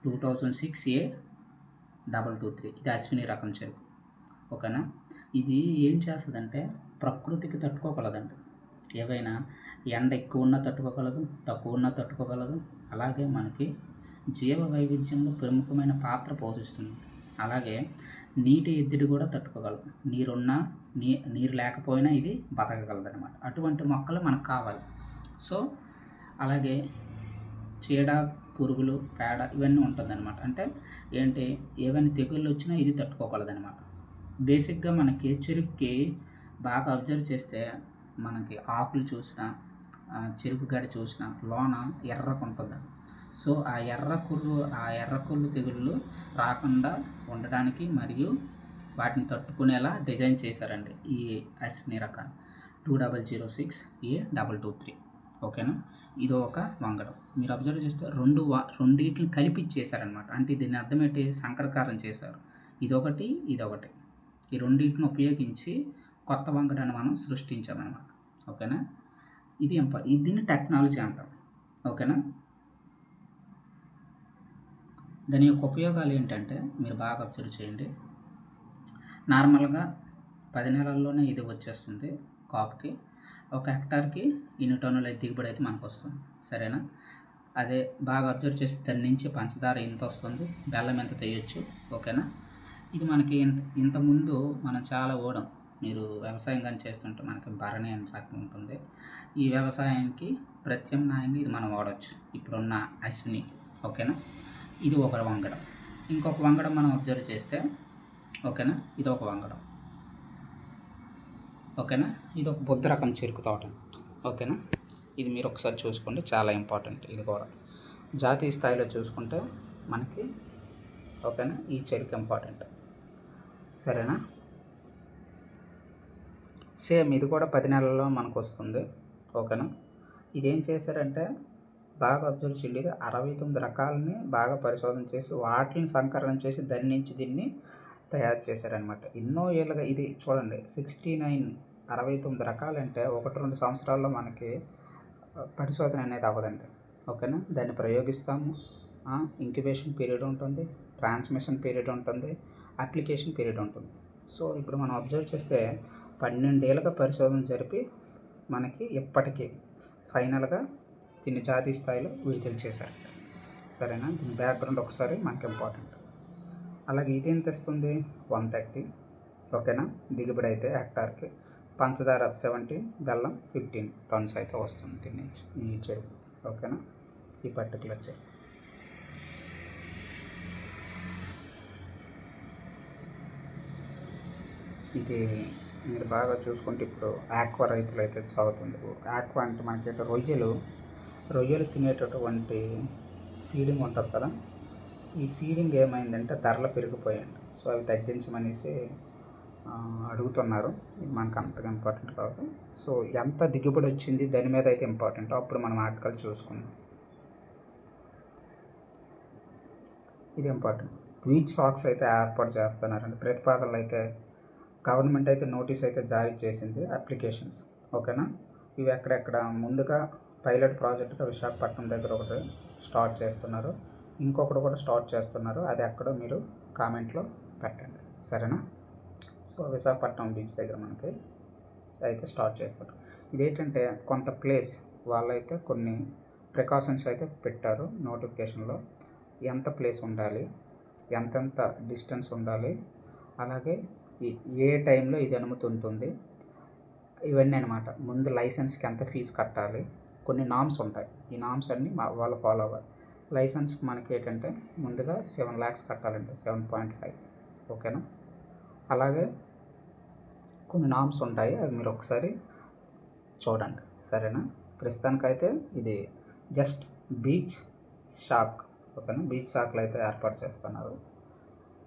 2006A223 ఇది అశ్విని రకం చెరుకు. ఓకేనా? ఇది ఏం చేస్తుందంటే ప్రకృతికి తట్టుకోగలదండి. ఏవైనా ఎండ ఎక్కువ ఉన్నా తట్టుకోగలదు, తక్కువ ఉన్నా తట్టుకోగలదు. అలాగే మనకి జీవ వైవిధ్యంలో ప్రముఖమైన పాత్ర పోషిస్తుంది. అలాగే నీటి ఎద్దడి కూడా తట్టుకోగలదు. నీరు లేకపోయినా ఇది బతకగలదు అనమాట. అటువంటి మొక్కలు మనకు కావాలి. సో అలాగే చీడ, పురుగులు, పేడ ఇవన్నీ ఉంటుందన్నమాట. అంటే ఏవైనా తెగుళ్ళు వచ్చినా ఇది తట్టుకోగలదనమాట. బేసిక్గా మనకి చెరుకుకి బాగా అబ్జర్వ్ చేస్తే మనకి ఆకులు చూసినా, చెరుకు గడ్డ చూసినా లోన ఎర్రకు ఉంటుంది. సో ఆ ఎర్రకుళ్ళు తెగుళ్ళు రాకుండా ఉండడానికి మరియు వాటిని తట్టుకునేలా డిజైన్ చేశారండి ఈ అశ్విని రకాన్ని. 2006A223. ఓకేనా? ఇది ఒక వంగడం. మీరు అబ్జర్వ్ చేస్తే రెండింటిని కలిపి చేశారనమాట. అంటే దీని అర్థం ఏంటి? సంకరకారం చేశారు. ఇదొకటి. ఈ రెండింటిని ఉపయోగించి కొత్త వంగడాన్ని మనం సృష్టించామన్నమాట. ఓకేనా? దీన్ని టెక్నాలజీ అంటాం. ఓకేనా? దాని యొక్క ఉపయోగాలు ఏంటంటే మీరు బాగా అబ్జర్వ్ చేయండి. నార్మల్గా 10 నెలల్లోనే ఇది వచ్చేస్తుంది కాపుకి. 1 హెక్టార్కి 2 టన్నుల దిగుబడి అయితే మనకు వస్తుంది. సరేనా? అదే బాగా అబ్జర్వ్ చేస్తే దాని నుంచి పంచదార ఎంత వస్తుంది, బెల్లం ఎంత తెయ్యొచ్చు. ఓకేనా? ఇది మనకి ఇంతకుముందు మనం చాలా ఓడం. మీరు వ్యవసాయం కానీ చేస్తుంటే మనకి భరణి అనే రకం ఉంటుంది. ఈ వ్యవసాయానికి ప్రత్యామ్నాయంగా ఇది మనం వాడవచ్చు ఇప్పుడున్న అశ్విని. ఓకేనా? ఇది ఒక వంగడం. ఇంకొక వంగడం మనం అబ్జర్వ్ చేస్తే, ఓకేనా, ఇది ఒక వంగడం. ఓకేనా? ఇది ఒక బుద్ధ రకం చెరుకు తోట. ఓకేనా? ఇది మీరు ఒకసారి చూసుకోండి, చాలా ఇంపార్టెంట్. ఇది కూడా జాతీయ స్థాయిలో చూసుకుంటే మనకి, ఓకేనా, ఈ చెరుకు ఇంపార్టెంట్. సరేనా? సేమ్ ఇది కూడా 10 నెలల్లో మనకు వస్తుంది. ఓకేనా? ఇదేం చేశారంటే బాగా అబ్జర్వ్ చేయండి. ఇది 69 రకాలని బాగా పరిశోధన చేసి వాటిని సంకలనం చేసి దాని నుంచి దీన్ని తయారు చేశారనమాట. ఎన్నో ఏళ్ళుగా ఇది చూడండి, 69 రకాలంటే 1-2 సంవత్సరాల్లో మనకి పరిశోధన అనేది అవ్వదండి. ఓకేనా? దాన్ని ప్రయోగిస్తాము. ఇంక్యుబేషన్ పీరియడ్ ఉంటుంది, ట్రాన్స్మిషన్ పీరియడ్ ఉంటుంది, అప్లికేషన్ పీరియడ్ ఉంటుంది. సో ఇప్పుడు మనం అబ్జర్వ్ చేస్తే 12 ఏళ్ళుగా పరిశోధన జరిపి మనకి ఇప్పటికీ ఫైనల్గా దీన్ని జాతీయ స్థాయిలో విడుదల చేశారు. సరేనా? దీని బ్యాక్గ్రౌండ్ ఒకసారి మనకి ఇంపార్టెంట్. అలాగే ఇది ఎంత ఇస్తుంది? 130. ఓకేనా? దిగుబడి అయితే హెక్టార్కి పంచదార 17, బెల్లం 15 టన్స్ అయితే వస్తుంది దీని నుంచి ఈ చెరువు. ఓకేనా, ఈ పర్టికులర్ చెరువు. ఇది మీరు బాగా చూసుకుంటే ఇప్పుడు ఆక్వా రైతులు అయితే సాగుతుంది. ఆక్వా అంటే మనకి రొయ్యలు తినేటటువంటి ఫీడింగ్ ఉంటుంది కదా, ఈ ఫీడింగ్ ఏమైందంటే ధరలు పెరిగిపోయాయండి. సో అవి తగ్గించమనేసి అడుగుతున్నారు. ఇది మనకు అంతగా ఇంపార్టెంట్ కాదు. సో ఎంత దిగుబడి వచ్చింది దాని మీద అయితే ఇంపార్టెంట్. అప్పుడు మనం ఆర్టికల్ చూసుకుందాం. ఇది ఇంపార్టెంట్. బీచ్ సాక్స్ అయితే ఏర్పాటు చేస్తున్నారండి. ప్రతిపాదనలు అయితే గవర్నమెంట్ అయితే నోటీస్ అయితే జారీ చేసింది, అప్లికేషన్స్. ఓకేనా, ఇవి ఎక్కడెక్కడ ముందుగా పైలట్ ప్రాజెక్ట్గా విశాఖపట్నం దగ్గర ఒకటి స్టార్ట్ చేస్తున్నారు, ఇంకొకటి కూడా స్టార్ట్ చేస్తున్నారు. అది ఎక్కడో మీరు కామెంట్లో పెట్టండి, సరేనా. సో విశాఖపట్నం బీచ్ దగ్గర మనకి అయితే స్టార్ట్ చేస్తారు. ఇదేంటంటే కొంత ప్లేస్ వాళ్ళైతే కొన్ని ప్రికాషన్స్ అయితే పెట్టారు నోటిఫికేషన్లో. ఎంత ప్లేస్ ఉండాలి, ఎంతెంత డిస్టెన్స్ ఉండాలి, అలాగే ఏ టైంలో ఇది అనుమతి ఉంటుంది, ఇవన్నీ అనమాట. ముందు లైసెన్స్కి ఎంత ఫీజు కట్టాలి, కొన్ని నామ్స్ ఉంటాయి. ఈ నామ్స్ అన్నీ వాళ్ళు ఫాలో అవ్వాలి. లైసెన్స్కి మనకి ఏంటంటే ముందుగా 7 lakhs కట్టాలంటే 7.5. ఓకేనా, అలాగే కొన్ని నామ్స్ ఉంటాయి, అవి మీరు ఒకసారి చూడండి, సరేనా. ప్రస్తుతానికైతే ఇది జస్ట్ బీచ్ షాక్. ఓకేనా, బీచ్ షాక్లు అయితే ఏర్పాటు చేస్తున్నారు.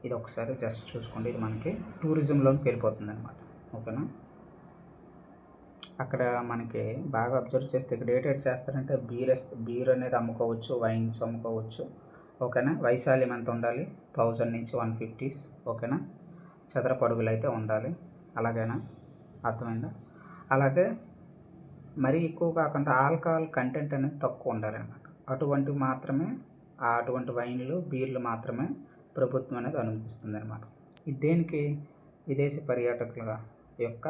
ఇది ఒకసారి జస్ట్ చూసుకోండి. ఇది మనకి టూరిజంలోకి వెళ్ళిపోతుంది అనమాట. ఓకేనా, అక్కడ మనకి బాగా అబ్జర్వ్ చేస్తే ఇక్కడ ఏంటంటే చేస్తారంటే బీర్ అనేది అమ్ముకోవచ్చు, వైన్స్ అమ్ముకోవచ్చు. ఓకేనా, వైశాల్యం ఎంత ఉండాలి, 1000 నుంచి 150. ఓకేనా, చదరపు అడుగులు అయితే ఉండాలి. అలాగేనా, అర్థమైందా. అలాగే మరీ ఎక్కువ కాకుండా ఆల్కహాల్ కంటెంట్ అనేది తక్కువ ఉండాలి అన్నమాట. అటువంటి వైన్లు, బీర్లు మాత్రమే ప్రభుత్వం అనేది అనుమతిస్తుంది అనమాట. ఇది దేనికి, విదేశీ పర్యాటకుల యొక్క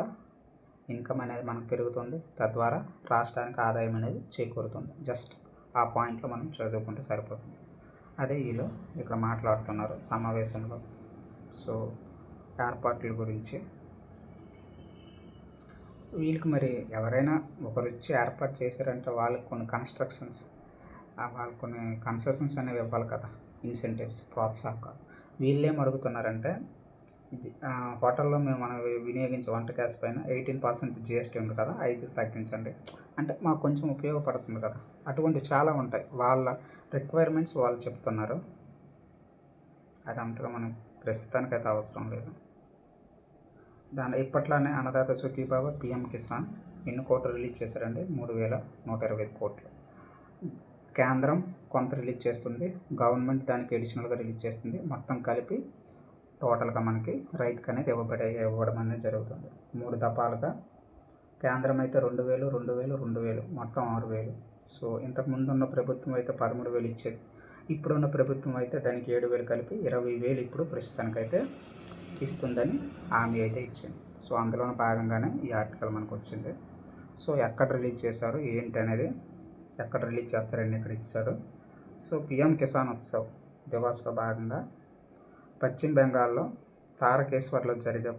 ఇన్కమ్ అనేది మనకు పెరుగుతుంది, తద్వారా రాష్ట్రానికి ఆదాయం అనేది చేకూరుతుంది. జస్ట్ ఆ పాయింట్లో మనం చదువుకుంటే సరిపోతుంది. అదే వీళ్ళు ఇక్కడ మాట్లాడుతున్నారు సమావేశంలో. సో ఏర్పాట్ల గురించి వీళ్ళకి మరి ఎవరైనా ఒకరు వచ్చి ఏర్పాటు చేశారంటే వాళ్ళకి కొన్ని వాళ్ళకి కొన్ని కన్సెషన్స్ అనేవి ఇవ్వాలి కదా, ఇన్సెంటివ్స్, ప్రోత్సాహకాలు. వీళ్ళేం అడుగుతున్నారంటే హోటల్లో మనం వినియోగించే వంట గ్యాస్ పైన 18% GST ఉంది కదా, 5 తగ్గించండి అంటే మాకు కొంచెం ఉపయోగపడుతుంది కదా. అటువంటి చాలా ఉంటాయి. వాళ్ళ రిక్వైర్మెంట్స్ వాళ్ళు చెప్తున్నారు. అది అంతగా మనకు ప్రస్తుతానికైతే అవసరం లేదు. ఇప్పట్లానే అన్నదాత సుఖీభావ, PM కిసాన్ ఎన్ని కోట్లు రిలీజ్ చేశారండి, 3125 కోట్లు. కేంద్రం కొంత రిలీజ్ చేస్తుంది, గవర్నమెంట్ దానికి అడిషనల్గా రిలీజ్ చేస్తుంది. మొత్తం కలిపి టోటల్గా మనకి రైతుకు అనేది ఇవ్వడం అనేది జరుగుతుంది. 3 దఫాలుగా కేంద్రం అయితే 2000, 2000, 2000 మొత్తం 6000. సో ఇంతకు ముందు ఉన్న ప్రభుత్వం అయితే 13,000 ఇచ్చేది. ఇప్పుడున్న ప్రభుత్వం అయితే దానికి 7,000 కలిపి 20,000 ఇప్పుడు ప్రస్తుతానికైతే ఇస్తుందని హామీ అయితే ఇచ్చింది. సో అందులోని భాగంగానే ఈ ఆర్టికల్ మనకు వచ్చింది. సో ఎక్కడ రిలీజ్ చేశారు ఏంటి అనేది, ఎక్కడ రిలీజ్ చేస్తారని ఇక్కడ ఇచ్చారు. సో PM కిసాన్ ఉత్సవ్ దివాస్లో భాగంగా పశ్చిమ బెంగాల్లో తారకేశ్వర్లో జరిగే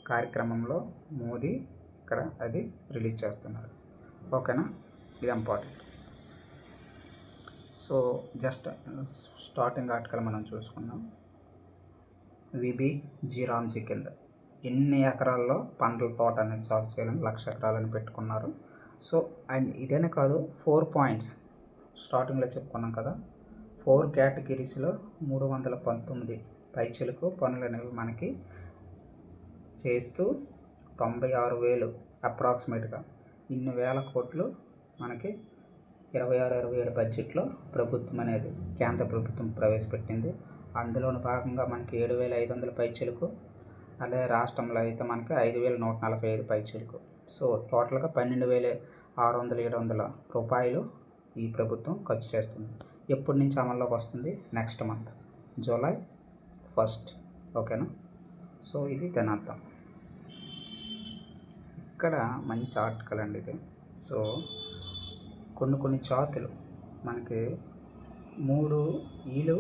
కార్యక్రమంలో మోదీ ఇక్కడ అది రిలీజ్ చేస్తున్నారు. ఓకేనా, ఇది important. So just starting article మనం చూసుకుందాం. VBG రామ్జీ కింద ఎన్ని ఎకరాల్లో పండ్ల తోట అనేది సాగు చేయాలని 1,00,000 ఎకరాలని పెట్టుకున్నారు. సో అండ్ ఇదేనే కాదు, 4 పాయింట్స్ స్టార్టింగ్లో చెప్పుకున్నాం కదా, 4 కేటగిరీస్లో 319 పైచిలకు పనులు అనేవి మనకి చేస్తూ 96,000 అప్రాక్సిమేట్గా ఇన్ని వేల కోట్లు మనకి 26-27 బడ్జెట్లో ప్రభుత్వం అనేది కేంద్ర ప్రభుత్వం ప్రవేశపెట్టింది. అందులోని భాగంగా మనకి 7,500 పైచిలకు, అదే రాష్ట్రంలో అయితే మనకి 5,145 పైచిలకు. సో టోటల్గా 12,600-700 రూపాయలు ఈ ప్రభుత్వం ఖర్చు చేస్తుంది. ఎప్పటి నుంచి అమల్లోకి వస్తుంది, నెక్స్ట్ మంత్ జూలై 1. ఓకేనా, సో ఇది దాని అర్థం. ఇక్కడ మంచి ఆర్టికల్ అండి ఇది. సో కొన్ని జాతులు మనకి 3 ఈలు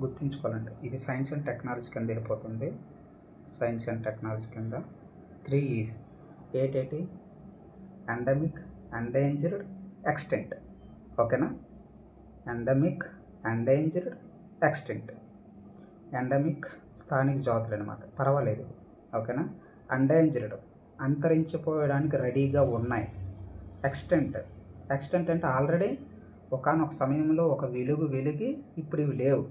గుర్తుంచుకోవాలండి. ఇది సైన్స్ అండ్ టెక్నాలజీ కింద వెళ్ళిపోతుంది. సైన్స్ అండ్ టెక్నాలజీ కింద 3 E's. ఏటేటి ఎండమిక్, ఎండేంజర్డ్, ఎక్స్టెంట్. ఓకేనా, ఎండమిక్, ఎండేంజర్డ్, ఎక్స్టెంట్. ఎండమిక్ స్థానిక జాతులు అనమాట, పర్వాలేదు. ఓకేనా, ఎండేంజర్డ్ అంతరించిపోయడానికి రెడీగా ఉన్నాయి. ఎక్స్టెంట్, ఎక్స్టెంట్ అంటే ఆల్రెడీ ఒకానొక సమయంలో ఒక వెలిగి ఇప్పుడు ఇవి లేవు.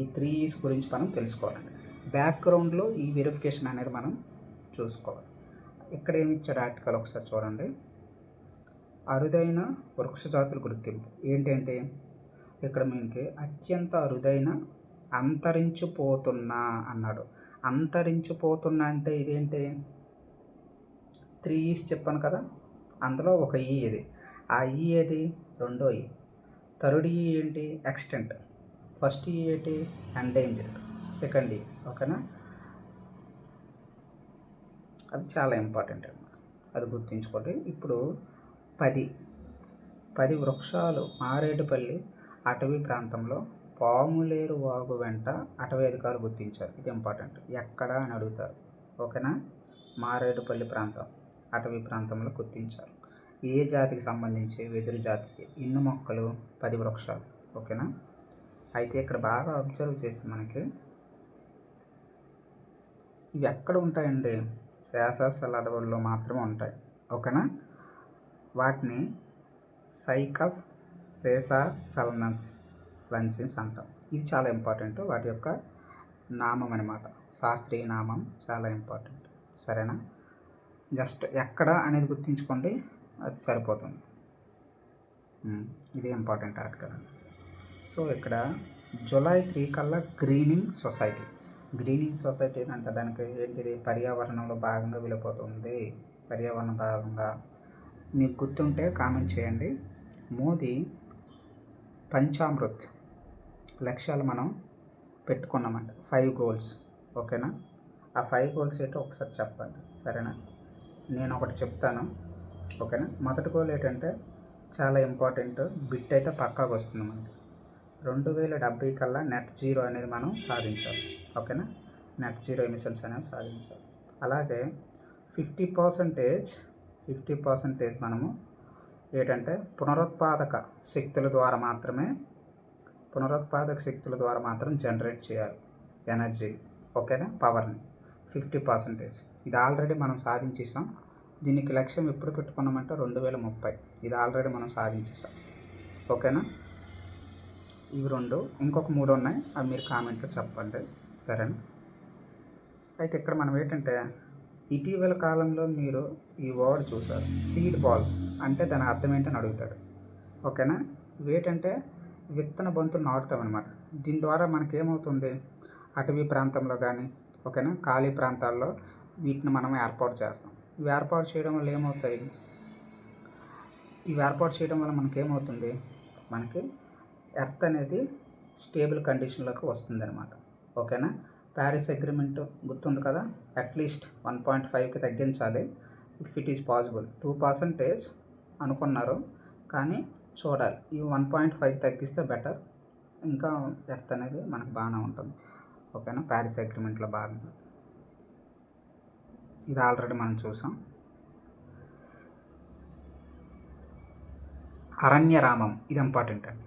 ఈ 3 E's గురించి మనం తెలుసుకోవాలండి. బ్యాక్గ్రౌండ్లో ఈ వెరిఫికేషన్ అనేది మనం చూసుకోవాలి. ఇక్కడ ఏమి ఇచ్చాడు ఆర్టికల్ ఒకసారి చూడండి. అరుదైన వృక్ష జాతుల గుర్తింపు ఏంటంటే, ఇక్కడ మీకు అత్యంత అరుదైన అంతరించిపోతున్నా అన్నాడు. అంతరించిపోతున్నా అంటే ఇదేంటి, 3 E's చెప్పాను కదా, అందులో ఒక ఈ ఇది. ఆ ఈ ఏది, రెండో ఈ. థర్డ్ ఈ ఏంటి, ఎక్స్టెంట్. ఫస్ట్ ఈ ఏంటి, ఎండేంజర్డ్. సెకండ్ ఈ. ఓకేనా, అది చాలా ఇంపార్టెంట్ అన్నమాట, అది గుర్తుంచుకోండి. ఇప్పుడు 10 వృక్షాలు మారేడుపల్లి అటవీ ప్రాంతంలో పాములేరు వాగు వెంట అటవీ అధికారులు గుర్తించారు. ఇది ఇంపార్టెంట్, ఎక్కడ అని అడుగుతారు. ఓకేనా, మారేడుపల్లి ప్రాంతం అటవీ ప్రాంతంలో గుర్తించారు. ఏ జాతికి సంబంధించి, వెదురు జాతికి. ఇన్ని మొక్కలు 10 వృక్షాలు. ఓకేనా, అయితే ఇక్కడ బాగా అబ్జర్వ్ చేస్తే మనకి ఇవి ఎక్కడ ఉంటాయండి, శాసనశల అడవుల్లో మాత్రమే ఉంటాయి. ఓకేనా, వాటిని సైకస్ సేసా చలనస్ లంచిన్స్ అంటాం. ఇది చాలా ఇంపార్టెంట్, వాటి యొక్క నామం అనమాట, శాస్త్రీయ నామం చాలా ఇంపార్టెంట్. సరేనా, జస్ట్ ఎక్కడ అనేది గుర్తుంచుకోండి, అది సరిపోతుంది. ఇది ఇంపార్టెంట్ ఆర్టికల్ అండి. సో ఇక్కడ జూలై 3 కల్లా గ్రీనింగ్ సొసైటీ ఏంటంటే దానికి ఏంటిది, పర్యావరణంలో భాగంగా వెళ్ళిపోతుంది. పర్యావరణ భాగంగా మీకు గుర్తుంటే కామెంట్ చేయండి. మోదీ పంచామృత్ లక్ష్యాలు మనం పెట్టుకున్నామంట, 5 goals. ఓకేనా, ఆ 5 goals ఏంటో ఒకసారి చెప్పండి. సరేనా, నేను ఒకటి చెప్తాను. ఓకేనా, మొదటి గోల్ ఏంటంటే చాలా ఇంపార్టెంట్ బిట్ అయితే పక్కాగా వస్తుంది మనకి. 2070 కల్లా నెట్ జీరో అనేది మనం సాధించాలి. ఓకేనా, నెట్ జీరో ఎమిషన్స్ అనేవి సాధించాలి. అలాగే 50% మనము ఏంటంటే పునరుత్పాదక శక్తుల ద్వారా మాత్రం జనరేట్ చేయాలి ఎనర్జీ. ఓకేనా, పవర్ని 50%. ఇది ఆల్రెడీ మనం సాధించేసాం. దీనికి లక్ష్యం ఎప్పుడు పెట్టుకున్నామంటే 2030. ఇది ఆల్రెడీ మనం సాధించేసాం. ఓకేనా, ఇవి 2, ఇంకొక 3 ఉన్నాయి, అవి మీరు కామెంట్లో చెప్పండి. సరేనా, అయితే ఇక్కడ మనం ఏంటంటే ఇటీవల కాలంలో మీరు ఈ వర్డ్ చూసారు, సీడ్ బాల్స్ అంటే దాని అర్థం ఏంటని అడుగుతాడు. ఓకేనా, ఇవేంటంటే విత్తన బంతులు నాటుతామన్నమాట. దీని ద్వారా మనకేమవుతుంది, అటవీ ప్రాంతంలో కానీ, ఓకేనా, ఖాళీ ప్రాంతాల్లో వీటిని మనం ఏర్పాటు చేస్తాం. ఇవి ఏర్పాటు చేయడం వల్ల ఏమవుతాయి, మనకేమవుతుంది, మనకి ఎర్త్ అనేది స్టేబుల్ కండిషన్లోకి వస్తుంది అనమాట. ఓకేనా, ప్యారిస్ అగ్రిమెంట్ గుర్తుంది కదా, అట్లీస్ట్ 1.5కి తగ్గించాలి. ఇఫ్ ఇట్ ఈస్ పాసిబుల్ 2% అనుకున్నారు, కానీ చూడాలి. ఈ 1.5 తగ్గిస్తే బెటర్, ఇంకా ఎర్త్ అనేది మనకు బాగానే ఉంటుంది. ఓకేనా, ప్యారిస్ అగ్రిమెంట్లో భాగంగా ఇది ఆల్రెడీ మనం చూసాం. అరణ్యరామం, ఇది ఇంపార్టెంట్ అండి.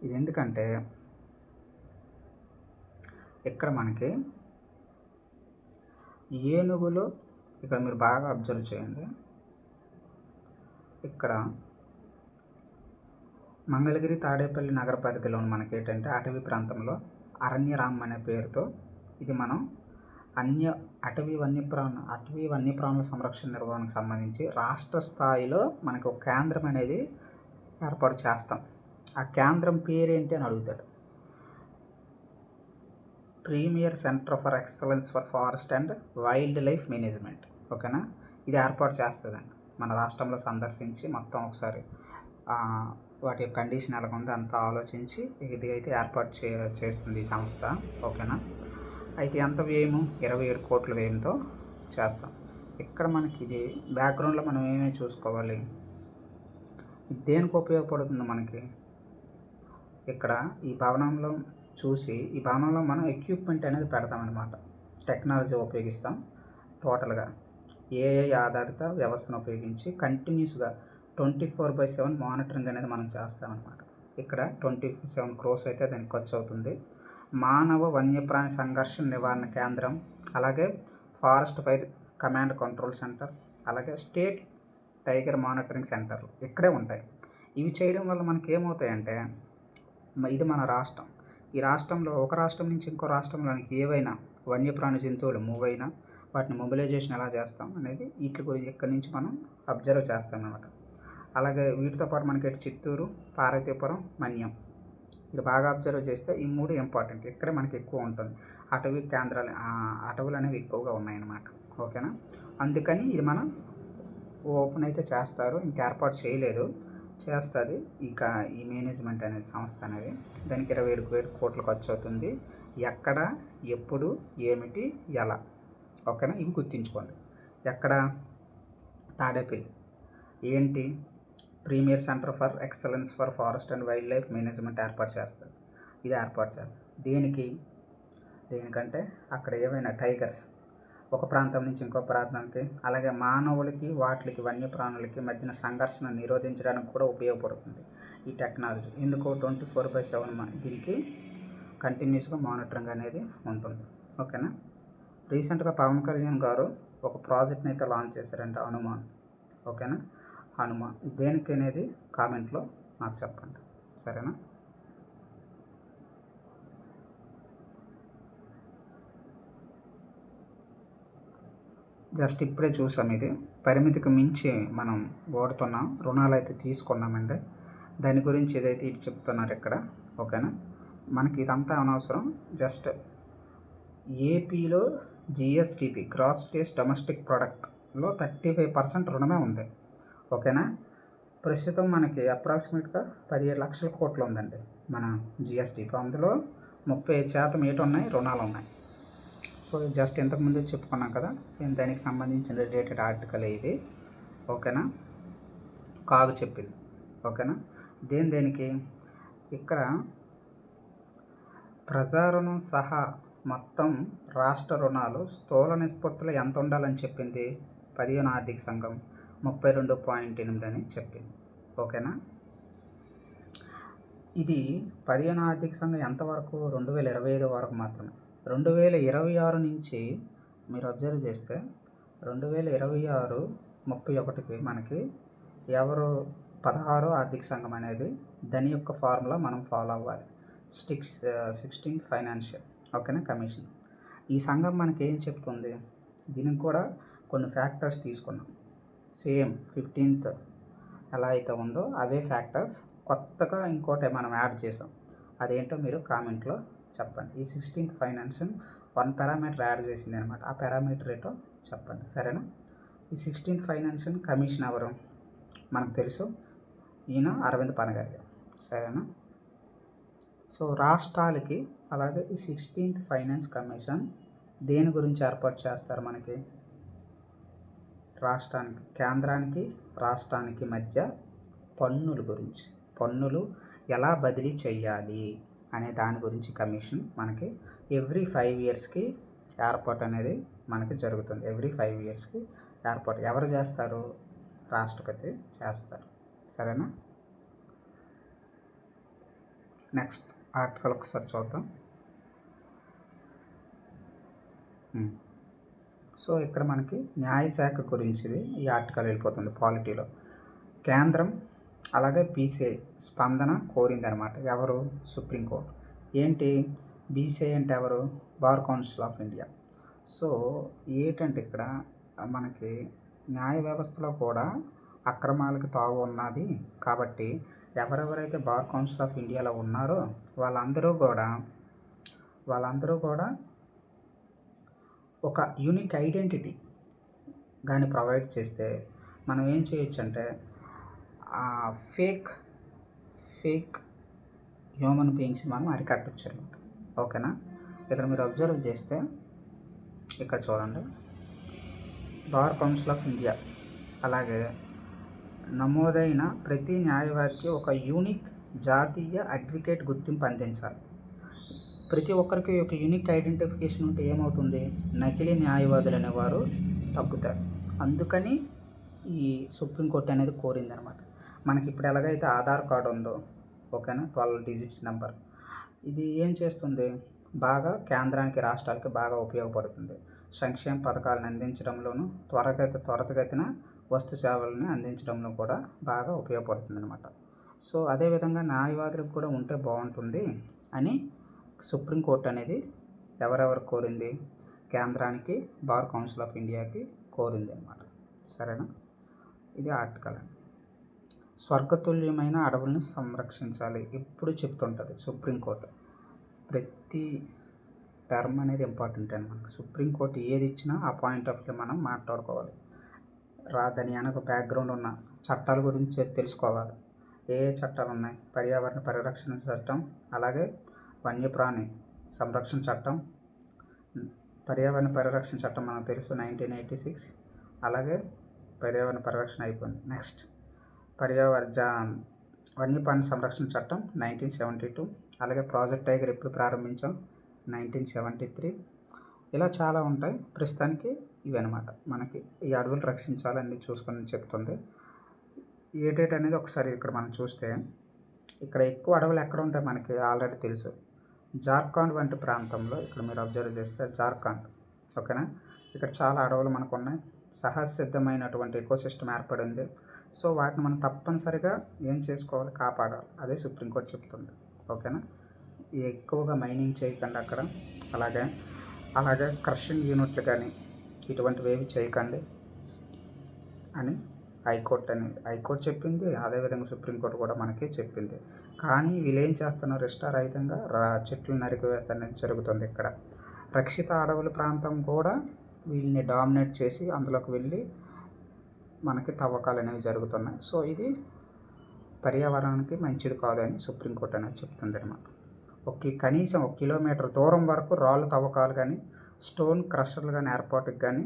ఇది ఎందుకంటే ఇక్కడ మనకి ఏనుగులు, ఇక్కడ మీరు బాగా అబ్జర్వ్ చేయండి. ఇక్కడ మంగళగిరి తాడేపల్లి నగర పరిధిలో మనకి ఏంటంటే అటవీ ప్రాంతంలో అరణ్యరామం అనే పేరుతో ఇది మనం అటవీ వన్యప్రాణుల సంరక్షణ నిర్వహణకు సంబంధించి రాష్ట్ర స్థాయిలో మనకు ఒక కేంద్రం అనేది ఏర్పాటు చేస్తాం. ఆ కేంద్రం పేరేంటి అని అడుగుతాడు. Premier centre for excellence for forest and wildlife management. ఓకేనా, ఇది ఏర్పాటు చేస్తుందండి. మన రాష్ట్రంలో సందర్శించి మొత్తం ఒకసారి వాటి యొక్క కండిషన్ ఎలా ఉందో అంతా ఆలోచించి ఇది అయితే ఏర్పాటు చేస్తుంది ఈ సంస్థ. ఓకేనా, అయితే ఎంత వ్యయము, 27 కోట్ల వ్యయంతో చేస్తాం. ఇక్కడ మనకి ఇది బ్యాక్గ్రౌండ్లో మనం ఏమేమి చూసుకోవాలి, ఇది దేనికి ఉపయోగపడుతుంది మనకి. ఇక్కడ ఈ భవనంలో చూసి, ఈ భవనంలో మనం ఎక్విప్మెంట్ అనేది పెడతామన్నమాట, టెక్నాలజీ ఉపయోగిస్తాం. టోటల్గా ఏఐ ఆధారిత వ్యవస్థను ఉపయోగించి కంటిన్యూస్గా 24/7 మానిటరింగ్ అనేది మనం చేస్తామన్నమాట. ఇక్కడ 27 క్రోర్స్ అయితే దానికి ఖర్చు అవుతుంది. మానవ వన్యప్రాణి సంఘర్షణ నివారణ కేంద్రం, అలాగే forest fire command control centre, అలాగే స్టేట్ టైగర్ మానిటరింగ్ సెంటర్లు ఇక్కడే ఉంటాయి. ఇవి చేయడం వల్ల మనకి ఏమవుతాయంటే, ఇది మన రాష్ట్రం. ఈ రాష్ట్రంలో ఒక రాష్ట్రం నుంచి ఇంకో రాష్ట్రంలోనికి ఏవైనా వన్యప్రాణి జంతువులు మూవ్ అయినా వాటిని మొబిలైజేషన్ ఎలా చేస్తాం అనేది వీటి గురించి ఇక్కడి నుంచి మనం అబ్జర్వ్ చేస్తాం అన్నమాట. అలాగే వీటితో పాటు మనకి ఇటు చిత్తూరు, పార్వతీపురం, మన్యం ఇది బాగా అబ్జర్వ్ చేస్తే ఈ 3 ఇంపార్టెంట్. ఇక్కడే మనకి ఎక్కువ ఉంటుంది. అటవీ కేంద్రాలు, అటవులు అనేవి ఎక్కువగా ఉన్నాయన్నమాట. ఓకేనా. అందుకని ఇది మనం ఓపెన్ అయితే చేస్తారు, ఇంకా ఏర్పాటు చేయలేదు, చేస్తుంది ఇక ఈ మేనేజ్మెంట్ అనేది సంస్థ అనేది. దానికి 27 కోట్లు ఖర్చు అవుతుంది. ఎక్కడ, ఎప్పుడు, ఏమిటి, ఎలా, ఓకేనా. ఇవి గుర్తుంచుకోండి. ఎక్కడ, తాడేపల్లి. ఏంటి, premier centre for excellence for forest and wildlife management ఏర్పాటు చేస్తారు. ఇది ఏర్పాటు చేస్తారు దేనికంటే అక్కడ ఏవైనా టైగర్స్ ఒక ప్రాంతం నుంచి ఇంకో ప్రాంతానికి, అలాగే మానవులకి వాటికి వన్యప్రాణులకి మధ్యన సంఘర్షణ నిరోధించడానికి కూడా ఉపయోగపడుతుంది ఈ టెక్నాలజీ. ఎందుకు 24/7 దీనికి కంటిన్యూస్గా మానిటరింగ్ అనేది ఉంటుంది. ఓకేనా. రీసెంట్గా పవన్ కళ్యాణ్ గారు ఒక ప్రాజెక్ట్ని అయితే లాంచ్ చేశారంట, హనుమాన్. ఓకేనా. హనుమాన్ దేనికి అనేది కామెంట్లో నాకు చెప్పండి, సరేనా. జస్ట్ ఇప్పుడే చూసాం. ఇది పరిమితికి మించి మనం వాడుతున్నాం, రుణాలు అయితే తీసుకున్నామండి. దాని గురించి ఏదైతే ఇటు చెప్తున్నారు ఇక్కడ. ఓకేనా. మనకి ఇదంతా అనవసరం. జస్ట్ ఏపీలో జిఎస్డిపి గ్రాస్ స్టేట్ డొమెస్టిక్ ప్రొడక్ట్లో 35% రుణమే ఉంది. ఓకేనా. ప్రస్తుతం మనకి అప్రాక్సిమేట్గా 17 లక్షల కోట్లు ఉందండి మన జిఎస్డిపి. అందులో 35% ఏటు ఉన్నాయి, రుణాలు ఉన్నాయి. సో జస్ట్ ఇంతకుముందు చెప్పుకున్నాం కదా, సేమ్ దానికి సంబంధించిన రిలేటెడ్ ఆర్టికల్ ఇది. ఓకేనా. కాగు చెప్పింది. ఓకేనా. దేనికి ఇక్కడ ప్రజా రుణం సహా మొత్తం రాష్ట్ర రుణాలు స్థూల నిష్పత్తులు ఎంత ఉండాలని చెప్పింది 15వ ఆర్థిక సంఘం 32.8 అని చెప్పింది. ఓకేనా. ఇది 15వ ఆర్థిక సంఘం ఎంతవరకు, 2025 వరకు మాత్రమే. 2026 నుంచి మీరు అబ్జర్వ్ చేస్తే 2026 31కి మనకి ఎవరు 16వ ఆర్థిక సంఘం అనేది దాని యొక్క ఫార్ములా మనం ఫాలో అవ్వాలి. 16th ఫైనాన్షియల్, ఓకేనా, కమిషన్. ఈ సంఘం మనకి ఏం చెప్తుంది, దీనికి కూడా కొన్ని ఫ్యాక్టర్స్ తీసుకున్నాం. సేమ్ 15th ఎలా అయితే ఉందో అవే ఫ్యాక్టర్స్ కొత్తగా ఇంకోటి మనం యాడ్ చేసాం. అదేంటో మీరు కామెంట్లో చెప్పండి. ఈ 16th ఫైనాన్షియల్ 1 పారామీటర్ యాడ్ చేసింది అనమాట. ఆ పారామీటర్ ఏంటో చెప్పండి, సరేనా. ఈ 16th ఫైనాన్షియల్ కమిషన్ ఎవరు మనకు తెలుసు, ఈయన అరవింద్ పనగారి, సరేనా. సో రాష్ట్రాలకి అలాగే ఈ 16th ఫైనాన్స్ కమిషన్ దేని గురించి ఏర్పాటు చేస్తారు మనకి, రాష్ట్రానికి, కేంద్రానికి రాష్ట్రానికి మధ్య పన్నుల గురించి, పన్నులు ఎలా బదిలీ చేయాలి అనే దాని గురించి కమిషన్ మనకి ఎవ్రీ 5 ఇయర్స్కి ఏర్పాటు అనేది మనకి జరుగుతుంది. ఎవ్రీ 5 ఇయర్స్కి ఏర్పాటు ఎవరు చేస్తారు, రాష్ట్రపతి చేస్తారు, సరేనా. నెక్స్ట్ ఆర్టికల్ ఒకసారి చూద్దాం. సో ఇక్కడ మనకి న్యాయశాఖ గురించిది ఈ ఆర్టికల్ వెళ్ళిపోతుంది. పాలిటీలో కేంద్రం అలాగే బీసీఐ స్పందన కోరిందనమాట. ఎవరు, సుప్రీంకోర్టు. ఏంటి బీసీఐ అంటే ఎవరు, bar council of India. So ఏంటంటే ఇక్కడ మనకి న్యాయ వ్యవస్థలో కూడా అక్రమాలకు తావు ఉన్నది కాబట్టి ఎవరెవరైతే బార్ కౌన్సిల్ ఆఫ్ ఇండియాలో ఉన్నారో వాళ్ళందరూ కూడా ఒక యూనిక్ ఐడెంటిటీ కానీ ప్రొవైడ్ చేస్తే మనం ఏం చేయొచ్చు అంటే ఫేక్ హ్యూమన్ బీయింగ్స్ మనం అరికట్టచ్చు అనమాట. ఓకేనా. ఇక్కడ మీరు అబ్జర్వ్ చేస్తే ఇక్కడ చూడండి, బార్ కౌన్సిల్ ఆఫ్ ఇండియా అలాగే నమోదైన ప్రతి న్యాయవాదికి ఒక యూనిక్ జాతీయ అడ్వకేట్ గుర్తింపు అందించాలి. ప్రతి ఒక్కరికి ఒక యూనిక్ ఐడెంటిఫికేషన్ ఉంటే ఏమవుతుంది, నకిలీ న్యాయవాదులు అనేవారు తగ్గుతారు. అందుకని ఈ సుప్రీంకోర్టు అనేది కోరిందనమాట. మనకి ఇప్పుడు ఎలాగైతే ఆధార్ కార్డు ఉందో, ఓకేనా, 12 డిజిట్స్ నెంబర్, ఇది ఏం చేస్తుంది, బాగా కేంద్రానికి రాష్ట్రాలకి బాగా ఉపయోగపడుతుంది. సంక్షేమ పథకాలను అందించడంలోనూ త్వరితగతిన వస్తు సేవలను అందించడంలో కూడా బాగా ఉపయోగపడుతుంది అనమాట. సో అదేవిధంగా న్యాయవాదులకు కూడా ఉంటే బాగుంటుంది అని సుప్రీంకోర్టు అనేది ఎవరెవరు కోరింది, కేంద్రానికి, బార్ కౌన్సిల్ ఆఫ్ ఇండియాకి కోరింది అనమాట. సరేనా, ఇది ఆర్టికల్ అండి. స్వర్గతుల్యమైన అడవులను సంరక్షించాలి ఎప్పుడు చెప్తుంటుంది సుప్రీంకోర్టు. ప్రతి టర్మ్ అనేది ఇంపార్టెంట్ అండి మనకు. సుప్రీంకోర్టు ఏది ఇచ్చినా ఆ పాయింట్ ఆఫ్ వ్యూ మనం మాట్లాడుకోవాలి. దాని వెనక బ్యాక్గ్రౌండ్ ఉన్న చట్టాల గురించి తెలుసుకోవాలి. ఏ చట్టాలు ఉన్నాయి, పర్యావరణ పరిరక్షణ చట్టం, అలాగే వన్యప్రాణి సంరక్షణ చట్టం, పర్యావరణ పరిరక్షణ చట్టం మనకు తెలుసు 1986, అలాగే పర్యావరణ పరిరక్షణ అయిపోయింది. నెక్స్ట్ వన్యప్రాణి సంరక్షణ చట్టం 1972, అలాగే ప్రాజెక్ట్ టైగర్ ఎప్పుడు ప్రారంభించాం 1973. ఇలా చాలా ఉంటాయి. ప్రస్తుతానికి ఇవి అనమాట మనకి ఈ అడవులు రక్షించాలని చూసుకొని చెప్తుంది. ఏ డేట్ అనేది ఒకసారి ఇక్కడ మనం చూస్తే, ఇక్కడ ఎక్కువ అడవులు ఎక్కడ ఉంటాయి మనకి ఆల్రెడీ తెలుసు. జార్ఖండ్ వంటి ప్రాంతంలో ఇక్కడ మీరు అబ్జర్వ్ చేస్తే జార్ఖండ్, ఓకేనా, ఇక్కడ చాలా అడవులు మనకు ఉన్నాయి. సహజ సిద్ధమైనటువంటి ఎకోసిస్టమ్ ఏర్పడింది. సో వాటిని మనం తప్పనిసరిగా ఏం చేసుకోవాలి, కాపాడాలి. అదే సుప్రీంకోర్టు చెప్తుంది, ఓకేనా. ఎక్కువగా మైనింగ్ చేయకండి అక్కడ, అలాగే క్రషింగ్ యూనిట్లు కానీ ఇటువంటివి ఏవి చేయకండి అని హైకోర్టు చెప్పింది. అదేవిధంగా సుప్రీంకోర్టు కూడా మనకి చెప్పింది. కానీ వీళ్ళు ఏం చేస్తున్నారు, ఇష్టారహితంగా చెట్లు నరికివేస్తఅనేది జరుగుతుంది. ఇక్కడ రక్షిత అడవుల ప్రాంతం కూడా వీళ్ళని డామినేట్ చేసి అందులోకి వెళ్ళి మనకి తవ్వకాలు అనేవి జరుగుతున్నాయి. సో ఇది పర్యావరణానికి మంచిది కాదని సుప్రీంకోర్టు అనేది చెప్తుంది అనమాట. కనీసం 1 కిలోమీటర్ దూరం వరకు రాళ్ళు తవ్వకాలు కానీ స్టోన్ క్రషర్లు కానీ ఏర్పాటుకి కానీ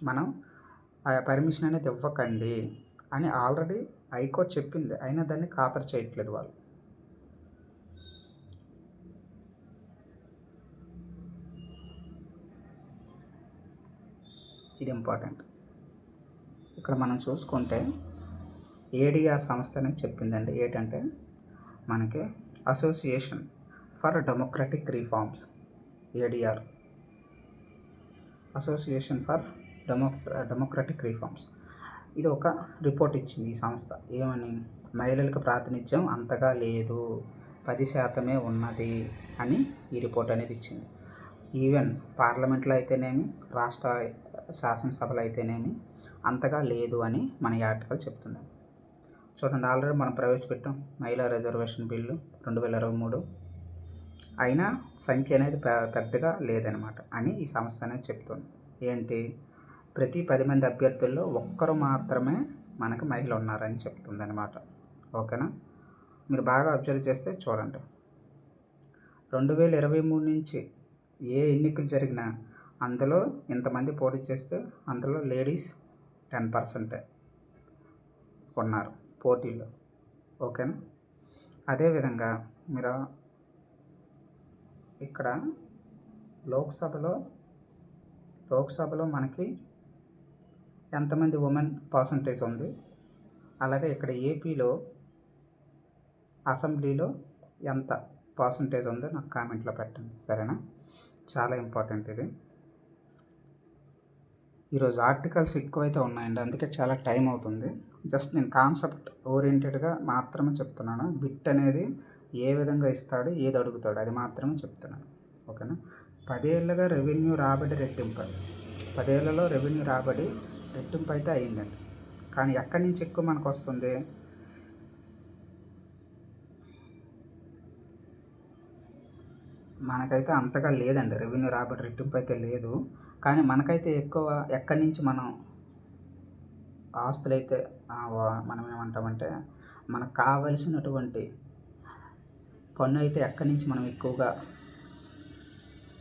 మనం ఆ పర్మిషన్ అనేది ఇవ్వకండి అని ఆల్రెడీ హైకోర్టు చెప్పింది. అయినా దాన్ని ఖాతరు చేయట్లేదు వాళ్ళు. ఇది ఇంపార్టెంట్. ఇక్కడ మనం చూసుకుంటే ఏడిఆర్ సంస్థ అనేది చెప్పిందండి. ఏంటంటే మనకి association for democratic reforms, ADR, association for democratic reforms, ఇది ఒక రిపోర్ట్ ఇచ్చింది ఈ సంస్థ. ఏమని, మహిళలకు ప్రాతినిధ్యం అంతగా లేదు, 10% ఉన్నది అని ఈ రిపోర్ట్ అనేది ఇచ్చింది. ఈవెన్ పార్లమెంట్లో అయితేనేమి, రాష్ట్ర శాసనసభలు అయితేనేమి అంతగా లేదు అని మన ఈ ఆర్టికల్ చెప్తుంది. చూడండి, ఆల్రెడీ మనం ప్రవేశపెట్టాం మహిళా రిజర్వేషన్ బిల్లు 2023, అయినా సంఖ్య అనేది పెద్దగా లేదనమాట అని ఈ సంస్థ అనేది చెప్తుంది. ఏంటి, ప్రతి 10 మంది అభ్యర్థుల్లో ఒక్కరు మాత్రమే మనకు మహిళ ఉన్నారని చెప్తుంది అనమాట. ఓకేనా, మీరు బాగా అబ్జర్వ్ చేస్తే చూడండి, 2023 నుంచి ఏ ఎన్నికలు జరిగినా అందులో ఇంతమంది పోటీ చేస్తే అందులో లేడీస్ 10% ఉన్నారు పోటీలో. ఓకేనా, అదేవిధంగా మీరు ఇక్కడ లోక్సభలో మనకి ఎంతమంది ఉమెన్ పర్సంటేజ్ ఉంది, అలాగే ఇక్కడ ఏపీలో అసెంబ్లీలో ఎంత పర్సంటేజ్ ఉందో నాకు కామెంట్లో పెట్టండి, సరేనా. చాలా ఇంపార్టెంట్ ఇది. ఈరోజు ఆర్టికల్స్ ఎక్కువైతే ఉన్నాయండి, అందుకే చాలా టైం అవుతుంది. జస్ట్ నేను కాన్సెప్ట్ ఓరియంటెడ్గా మాత్రమే చెప్తున్నాను. బిట్ అనేది ఏ విధంగా ఇస్తాడు, ఏది అడుగుతాడు, అది మాత్రమే చెప్తున్నాను. ఓకేనా, 10 ఏళ్ళుగా రెవెన్యూ రాబడి రెట్టింపు, 10 ఏళ్లలో రెవెన్యూ రాబడి రెట్టింపు అయితే అయిందండి. కానీ ఎక్కడి నుంచి ఎక్కువ మనకు వస్తుంది, మనకైతే అంతగా లేదండి. రెవెన్యూ రాబడి రెట్టింపు అయితే లేదు. కానీ మనకైతే ఎక్కువ ఎక్కడి నుంచి మనం ఆస్తులైతే మనం ఏమంటామంటే మనకు కావలసినటువంటి పన్ను అయితే ఎక్కడి నుంచి మనం ఎక్కువగా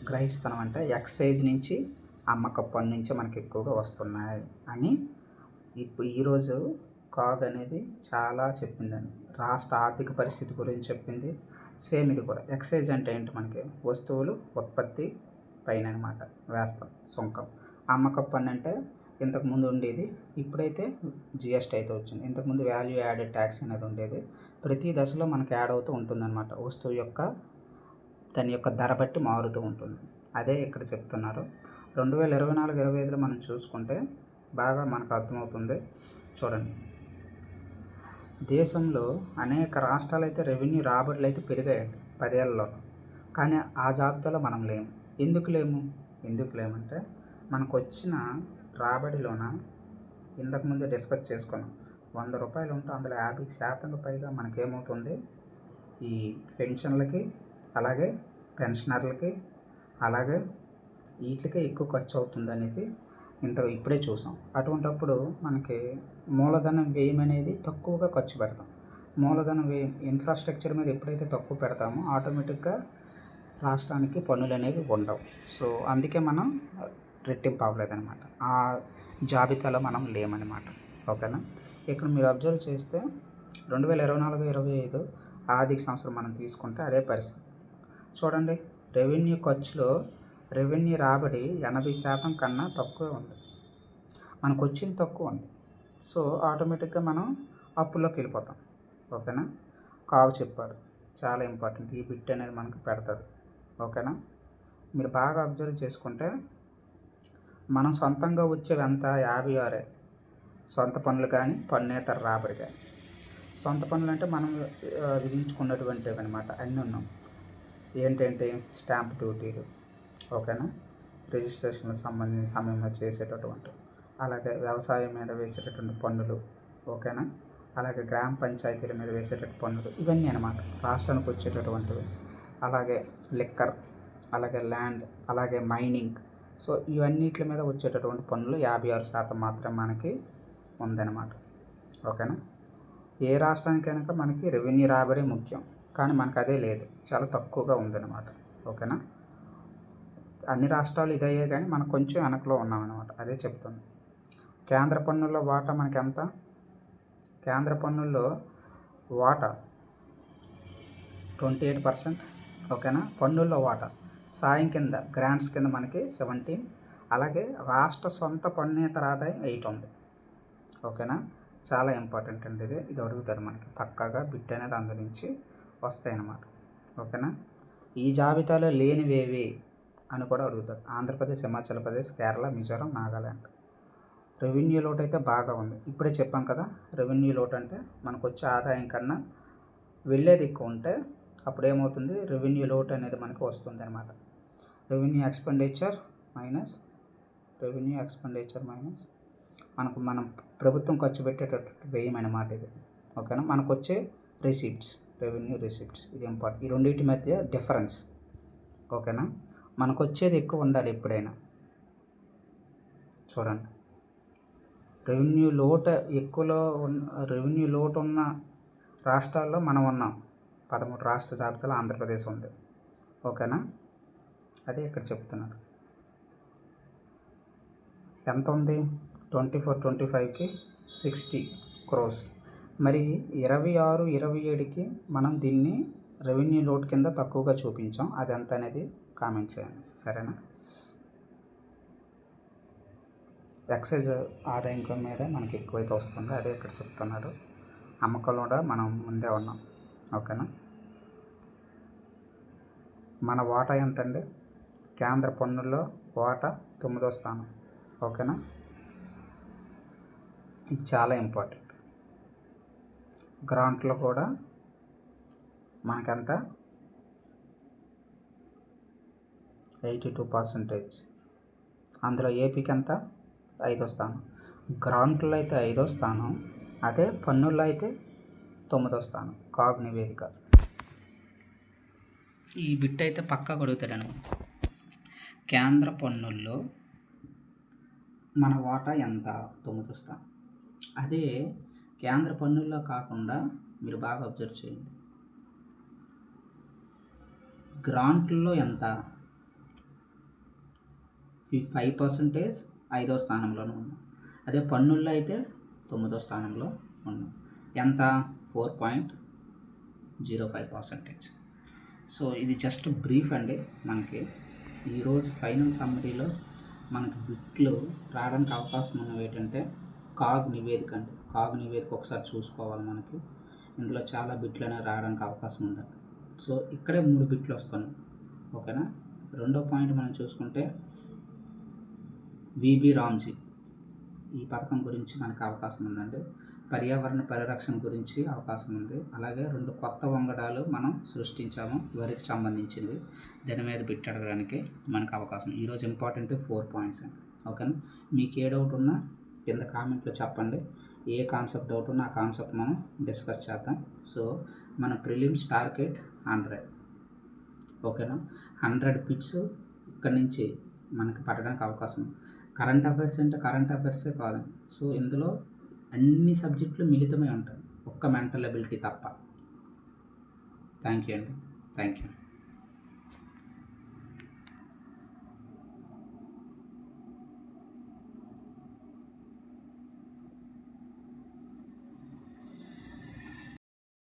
గ్రహిస్తున్నామంటే ఎక్సైజ్ నుంచి, అమ్మకపు పన్ను నుంచి మనకి ఎక్కువగా వస్తున్నాయి అని ఈరోజు కాగ్ అనేది చాలా చెప్పిందండి. రాష్ట్ర ఆర్థిక పరిస్థితి గురించి చెప్పింది. సేమ్ ఇది కూడా. ఎక్సైజ్ అంటే ఏంటి, మనకి వస్తువులు ఉత్పత్తి పైన అనమాట వేస్తాం సుంకం. అమ్మకపు పన్ను అంటే ఇంతకుముందు ఉండేది, ఇప్పుడైతే జిఎస్టీ అయితే వచ్చింది. ఇంతకుముందు వాల్యూ యాడెడ్ ట్యాక్స్ అనేది ఉండేది. ప్రతి దశలో మనకు యాడ్ అవుతూ ఉంటుందన్నమాట. వస్తువు యొక్క దాని యొక్క ధర బట్టి మారుతూ ఉంటుంది. అదే ఇక్కడ చెప్తున్నారు. 2024-25లో మనం చూసుకుంటే బాగా మనకు అర్థమవుతుంది. చూడండి, దేశంలో అనేక రాష్ట్రాలు అయితే రెవెన్యూ రాబడులు అయితే పెరిగాయండి 10 ఏళ్లలో. కానీ ఆ జాబితాలో మనం లేము. ఎందుకు లేమంటే మనకు వచ్చిన రాబడిలోన ఇంతకుముందే డిస్కస్ చేసుకున్నాం. 100 రూపాయలు ఉంటే అందులో 50% పైగా మనకేమవుతుంది, ఈ పెన్షన్లకి, అలాగే పెన్షనర్లకి, అలాగే వీటికే ఎక్కువ ఖర్చు అవుతుంది అనేది ఇప్పుడే చూసాం. అటువంటప్పుడు మనకి మూలధనం వ్యయం అనేది తక్కువగా ఖర్చు పెడతాం. మూలధనం వ్యయం ఇన్ఫ్రాస్ట్రక్చర్ మీద ఎప్పుడైతే తక్కువ పెడతామో ఆటోమేటిక్గా రాష్ట్రానికి పన్నులు అనేవి ఉండవు. సో అందుకే మనం రెట్టింపు అవ్వలేదన్నమాట. ఆ జాబితాలో మనం లేమన్నమాట. ఓకేనా. ఇక్కడ మీరు అబ్జర్వ్ చేస్తే 2024-25 ఆర్థిక సంవత్సరం మనం తీసుకుంటే అదే పరిస్థితి. చూడండి, రెవెన్యూ ఖర్చులో రెవెన్యూ రాబడి 80% కన్నా తక్కువే ఉంది. మనకు వచ్చింది తక్కువ ఉంది. సో ఆటోమేటిక్గా మనం అప్పుల్లోకి వెళ్ళిపోతాం. ఓకేనా. కావు చెప్పాడు, చాలా ఇంపార్టెంట్. ఈ బిట్ అనేది మనకు పెడుతుంది. ఓకేనా. మీరు బాగా అబ్జర్వ్ చేసుకుంటే మనం సొంతంగా వచ్చేవి ఎంత 56 సొంత పన్నులు కానీ పన్నేతర రాబడి కానీ. సొంత పన్నులు అంటే మనం విధించుకున్నటువంటివి అనమాట. అన్నీ ఉన్నాం. ఏంటంటే స్టాంప్ డ్యూటీలు, ఓకేనా, రిజిస్ట్రేషన్లకు సంబంధించిన సమయంలో చేసేటటువంటి, అలాగే వ్యవసాయం మీద వేసేటటువంటి పన్నులు, ఓకేనా, అలాగే గ్రామ పంచాయతీల మీద వేసేటటువంటి పన్నులు, ఇవన్నీ అనమాట రాష్ట్రానికి వచ్చేటటువంటివి. అలాగే లిక్కర్, అలాగే ల్యాండ్, అలాగే మైనింగ్. సో ఇవన్నిటి మీద వచ్చేటటువంటి పన్నులు 56% మాత్రం మనకి ఉందన్నమాట. ఓకేనా. ఏ రాష్ట్రానికైనా మనకి రెవెన్యూ రాబడి ముఖ్యం, కానీ మనకు అదే లేదు, చాలా తక్కువగా ఉందన్నమాట. ఓకేనా. అన్ని రాష్ట్రాలు ఇదయ్యే కానీ మనం కొంచెం వెనకలో ఉన్నామన్నమాట. అదే చెప్తుంది. కేంద్ర పన్నుల్లో వాటా మనకి ఎంత? కేంద్ర పన్నుల్లో వాటా 28%. ఓకేనా. పన్నుల్లో వాటా సాయం కింద, గ్రాంట్స్ కింద మనకి 17. అలాగే రాష్ట్ర సొంత పన్నేతర ఆదాయం 8 ఉంది. ఓకేనా. చాలా ఇంపార్టెంట్ అండి ఇది అడుగుతారు మనకి పక్కాగా. బిట్ అనేది అందరించి వస్తాయి అన్నమాట. ఓకేనా. ఈ జాబితాలో లేనివేవి అని కూడా అడుగుతారు. ఆంధ్రప్రదేశ్, హిమాచల్ ప్రదేశ్, కేరళ, మిజోరం, నాగాల్యాండ్. రెవెన్యూ లోటు అయితే బాగా ఉంది. ఇప్పుడే చెప్పాం కదా, రెవెన్యూ లోటు అంటే మనకు వచ్చే ఆదాయం కన్నా వెళ్ళేది ఎక్కువ ఉంటే అప్పుడు ఏమవుతుంది, రెవెన్యూ లోటు అనేది మనకు వస్తుంది అనమాట. రెవెన్యూ ఎక్స్పెండిచర్ మైనస్ మనం ప్రభుత్వం ఖర్చు పెట్టేటట్టు వ్యయం అన్నమాట ఇది. ఓకేనా. మనకు వచ్చే రిసిప్ట్స్, రెవెన్యూ రిసిప్ట్స్, ఇది ఇంపార్టెంట్. ఈ రెండింటి మధ్య డిఫరెన్స్. ఓకేనా. మనకు వచ్చేది ఎక్కువ ఉండాలి ఎప్పుడైనా. చూడండి, రెవెన్యూ లోటు ఉన్న రాష్ట్రాల్లో మనం ఉన్నాం. 13 రాష్ట్ర జాబితాలో ఆంధ్రప్రదేశ్ ఉంది. ఓకేనా. అదే ఇక్కడ చెప్తున్నారు. ఎంత ఉంది? 24-25కి 60 crores. మరి 26-27కి మనం దీన్ని రెవెన్యూ లోటు కింద తక్కువగా చూపించాం. అది ఎంత అనేది కామెంట్ చేయండి, సరేనా. ఎక్సైజ్ ఆదాయం మీద మనకి ఎక్కువైతే వస్తుందో అదే ఇక్కడ చెప్తున్నాడు. అమ్మకాలు కూడా మనం ముందే ఉన్నాం. ఓకేనా. మన వాటా ఎంత అండి? కేంద్ర పన్నుల్లో వాటా 9వ స్థానం. ఓకేనా. ఇది చాలా ఇంపార్టెంట్. గ్రాంట్లో కూడా మనకెంత? 82%. అందులో ఏపీకి ఎంత? 5వ స్థానం. గ్రాంట్లో అయితే 5వ స్థానం, అదే పన్నుల్లో అయితే 9వ స్థానం. కాగ్ నివేదిక. ఈ బిట్ అయితే పక్కా అడుగుతాడను. కేంద్ర పన్నుల్లో మన వాటా ఎంత? 9వ స్థానం. అదే కేంద్ర పన్నుల్లో కాకుండా మీరు బాగా అబ్జర్వ్ చేయండి, గ్రాంట్లలో ఎంత? 5%, 5వ స్థానంలోనే ఉన్నాం. అదే పన్నుల్లో అయితే 9వ స్థానంలో ఉన్నాం. ఎంత? 4.05%. సో ఇది జస్ట్ బ్రీఫ్ అండి. మనకి ఈరోజు ఫైనల్ సమ్మరీలో మనకి బిట్లు రావడానికి అవకాశం ఉన్నవి ఏంటంటే కాగ్ నివేదిక అండి. కాగ్ నివేదిక ఒకసారి చూసుకోవాలి మనకి. ఇందులో చాలా బిట్లు అనేవి రావడానికి అవకాశం ఉంది. సో ఇక్కడే 3 బిట్లు వస్తున్నాయి. ఓకేనా. రెండో పాయింట్ మనం చూసుకుంటే విబి రామ్జీ ఈ పథకం గురించి మనకు అవకాశం ఉందండి. పర్యావరణ పరిరక్షణ గురించి అవకాశం ఉంది. అలాగే 2 కొత్త వంగడాలు మనం సృష్టించాము వరికి సంబంధించినవి. దాని మీద బిట్ అడగడానికి మనకు అవకాశం. ఈరోజు ఇంపార్టెంట్ 4 పాయింట్స్ అండి. ఓకేనా. మీకు ఏ డౌట్ ఉన్నా కింద కామెంట్లో చెప్పండి. ఏ కాన్సెప్ట్ డౌట్ ఉన్నా ఆ కాన్సెప్ట్ మనం డిస్కస్ చేద్దాం. సో మన ప్రిలిమ్స్ టార్గెట్ 100. ఓకేనా. 100 బిట్స్ ఇక్కడ నుంచి మనకి పడడానికి అవకాశం ఉంది. కరెంట్ అఫైర్స్ అంటే కరెంట్ అఫైర్సే కాదు. సో ఇందులో అన్ని సబ్జెక్టులు మిళితమై ఉంటాయి, ఒక్క మెంటల్ ఎబిలిటీ తప్ప. థ్యాంక్ యూ అండి. Thank you.